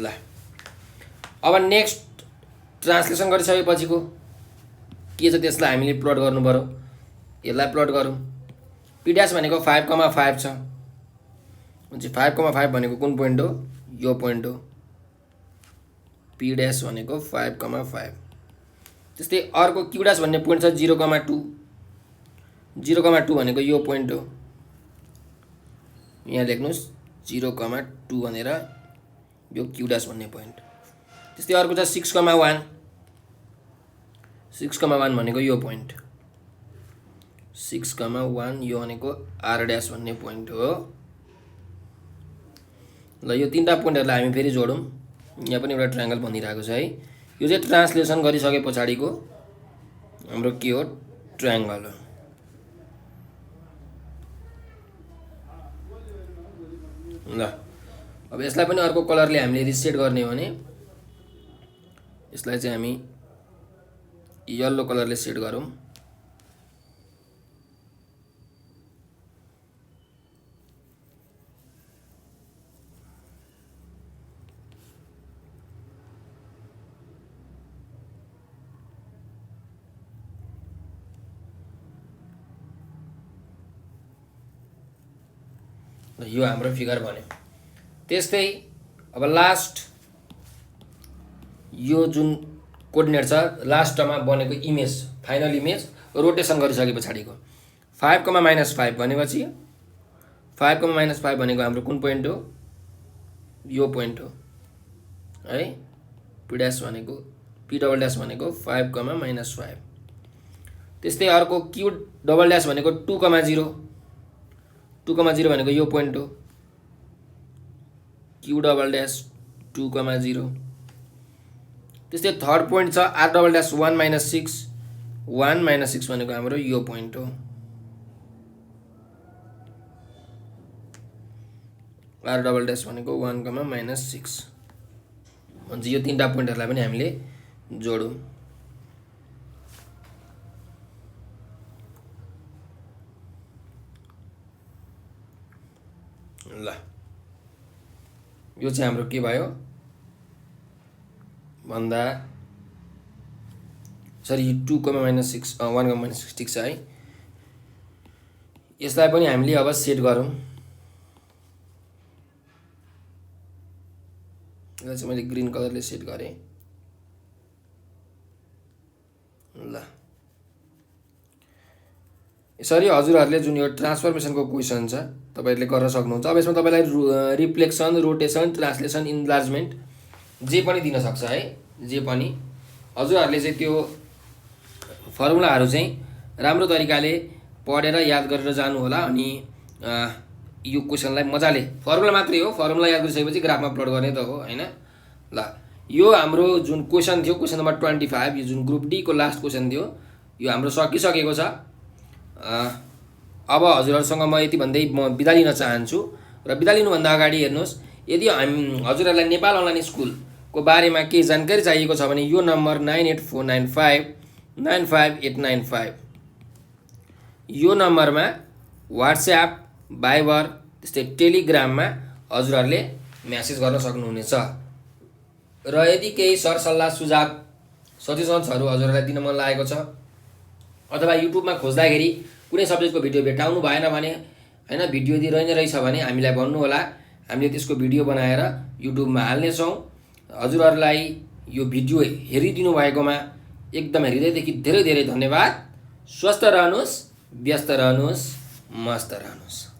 ल अब नेक्स्ट ट्रान्सलेसन गरिसकेपछिको के छ त्यसलाई हामीले प्लट गर्नु पर्यो। यसलाई प्लट गरौँ। पी ड्याश भनेको 5,5 छ। म्हणजे 5,5 भनेको कुन पोइन्ट हो? यो पोइन्ट हो पी ड्याश भनेको 5,5। त्यस्तै अर्को क्यू ड्याश भन्ने पोइन्ट छ 0,2 0,2 भनेको यो पोइन्ट हो। यहाँ लेख्नुस् 0,2 भनेर यो क्यू ड्याश भन्ने पोइन्ट। त्यस्तै अर्को छ 6,1 6,1 भनेको यो पोइन्ट 6,1 यो भनेको आर ड्याश भन्ने पोइन्ट हो। ल यो तीनटा पोइन्टहरुलाई हामी फेरि जोडौँ। यहाँ पनि एउटा ट्रायङ्गल बनिरहेको छ है। यो चाहिँ ट्रान्सलेसन गरिसके पछाडिको हाम्रो के हो? ट्रायङ्गल हो। ल अब यसलाई पनि अर्को कलरले हामीले रिसेट गर्ने हो भने यसलाई चाहिँ हामी येलो कलरले सेट गरौँ। यो हाम्रो फिगर बन्यो। त्यस्तै अब लास्ट यो जुन कोअर्डिनेट छ लास्टमा बनेको इमेज फाइनल इमेज रोटेसन गरिसके पछाडिको 5,-5 भनेपछि 5,-5 भनेको हाम्रो कुन पोइन्ट हो? यो पोइन्ट हो है। पी ड्याश भनेको पी डबल ड्याश भनेको 5,-5। त्यस्तै अर्को क्यू डबल ड्याश भनेको 2,0 2,0 भनेको यो पोइन्ट हो क्यू डबल ड्याश 2,0। त्यस्तै थर्ड पोइन्ट छ आर डबल ड्याश 1-6 1-6 भनेको हाम्रो यो पोइन्ट हो आर डबल ड्याश भनेको 1,-6। भन्छ यो तीनटा पोइन्टहरुलाई पनि हामीले जोडौँ। ल यो चाहिँ हाम्रो के भयो भन्दा सरी 2,-6 1,-6 ठीक छ है। यसलाई पनि हामीले अब सेट गरौँ। यसलाई चाहिँ मैले ग्रीन कलरले सेट गरेँ। ल यसरी हजुरहरूले जुन यो ट्रान्सफर्मेसनको क्वेसन छ तपाईहरुले गर्न सक्नुहुन्छ। अब यसमा तपाईलाई रिफ्लेक्सन, रोटेसन, ट्रान्सलेसन, इन्लार्जमेन्ट जे पनि दिन सक्छ है। जे पनि हजुरहरूले चाहिँ त्यो फर्मुलाहरू चाहिँ राम्रो तरिकाले पढेर याद गरेर जानु होला। अनि यो क्वेसनलाई मजाले फर्मुला मात्रै हो, फर्मुला याद गरिसकेपछि ग्राफमा प्लट गर्ने त हो हैन। ल यो हाम्रो जुन क्वेसन थियो, क्वेसन नम्बर 25, यो जुन ग्रुप डी को लास्ट क्वेसन थियो, यो हाम्रो सकिसकेको छ। अब हजुरहरूसँग म यति भन्दै म बिदा लिन चाहन्छु। र बिदा लिनुभन्दा अगाडि हेर्नुहोस्, यदि हजुरहरूलाई नेपाल अनलाइन स्कुलको बारेमा केही जानकारी चाहिएको छ भने यो नम्बर 9849595895 यो नम्बरमा व्हाट्सएप, भाइबर त्यस्तै टेलिग्राममा हजुरहरूले म्यासेज गर्न सक्नुहुनेछ। र यदि केही सरसल्लाह सुझाव सजेसन्सहरू हजुरहरूलाई दिन मन लागेको छ अथवा युट्युबमा खोज्दाखेरि कुनै सब्जेक्टको भिडियो भेटाउनु भएन भने हैन, भिडियो यदि रहि नै रहेछ भने हामीलाई भन्नुहोला, हामीले त्यसको भिडियो बनाएर युट्युबमा हाल्नेछौँ। हजुरहरूलाई यो भिडियो हेरिदिनु भएकोमा एकदमै हृदयदेखि धेरै धेरै धन्यवाद। स्वस्थ रहनुहोस्, व्यस्त रहनुहोस्, मस्त रहनुहोस्।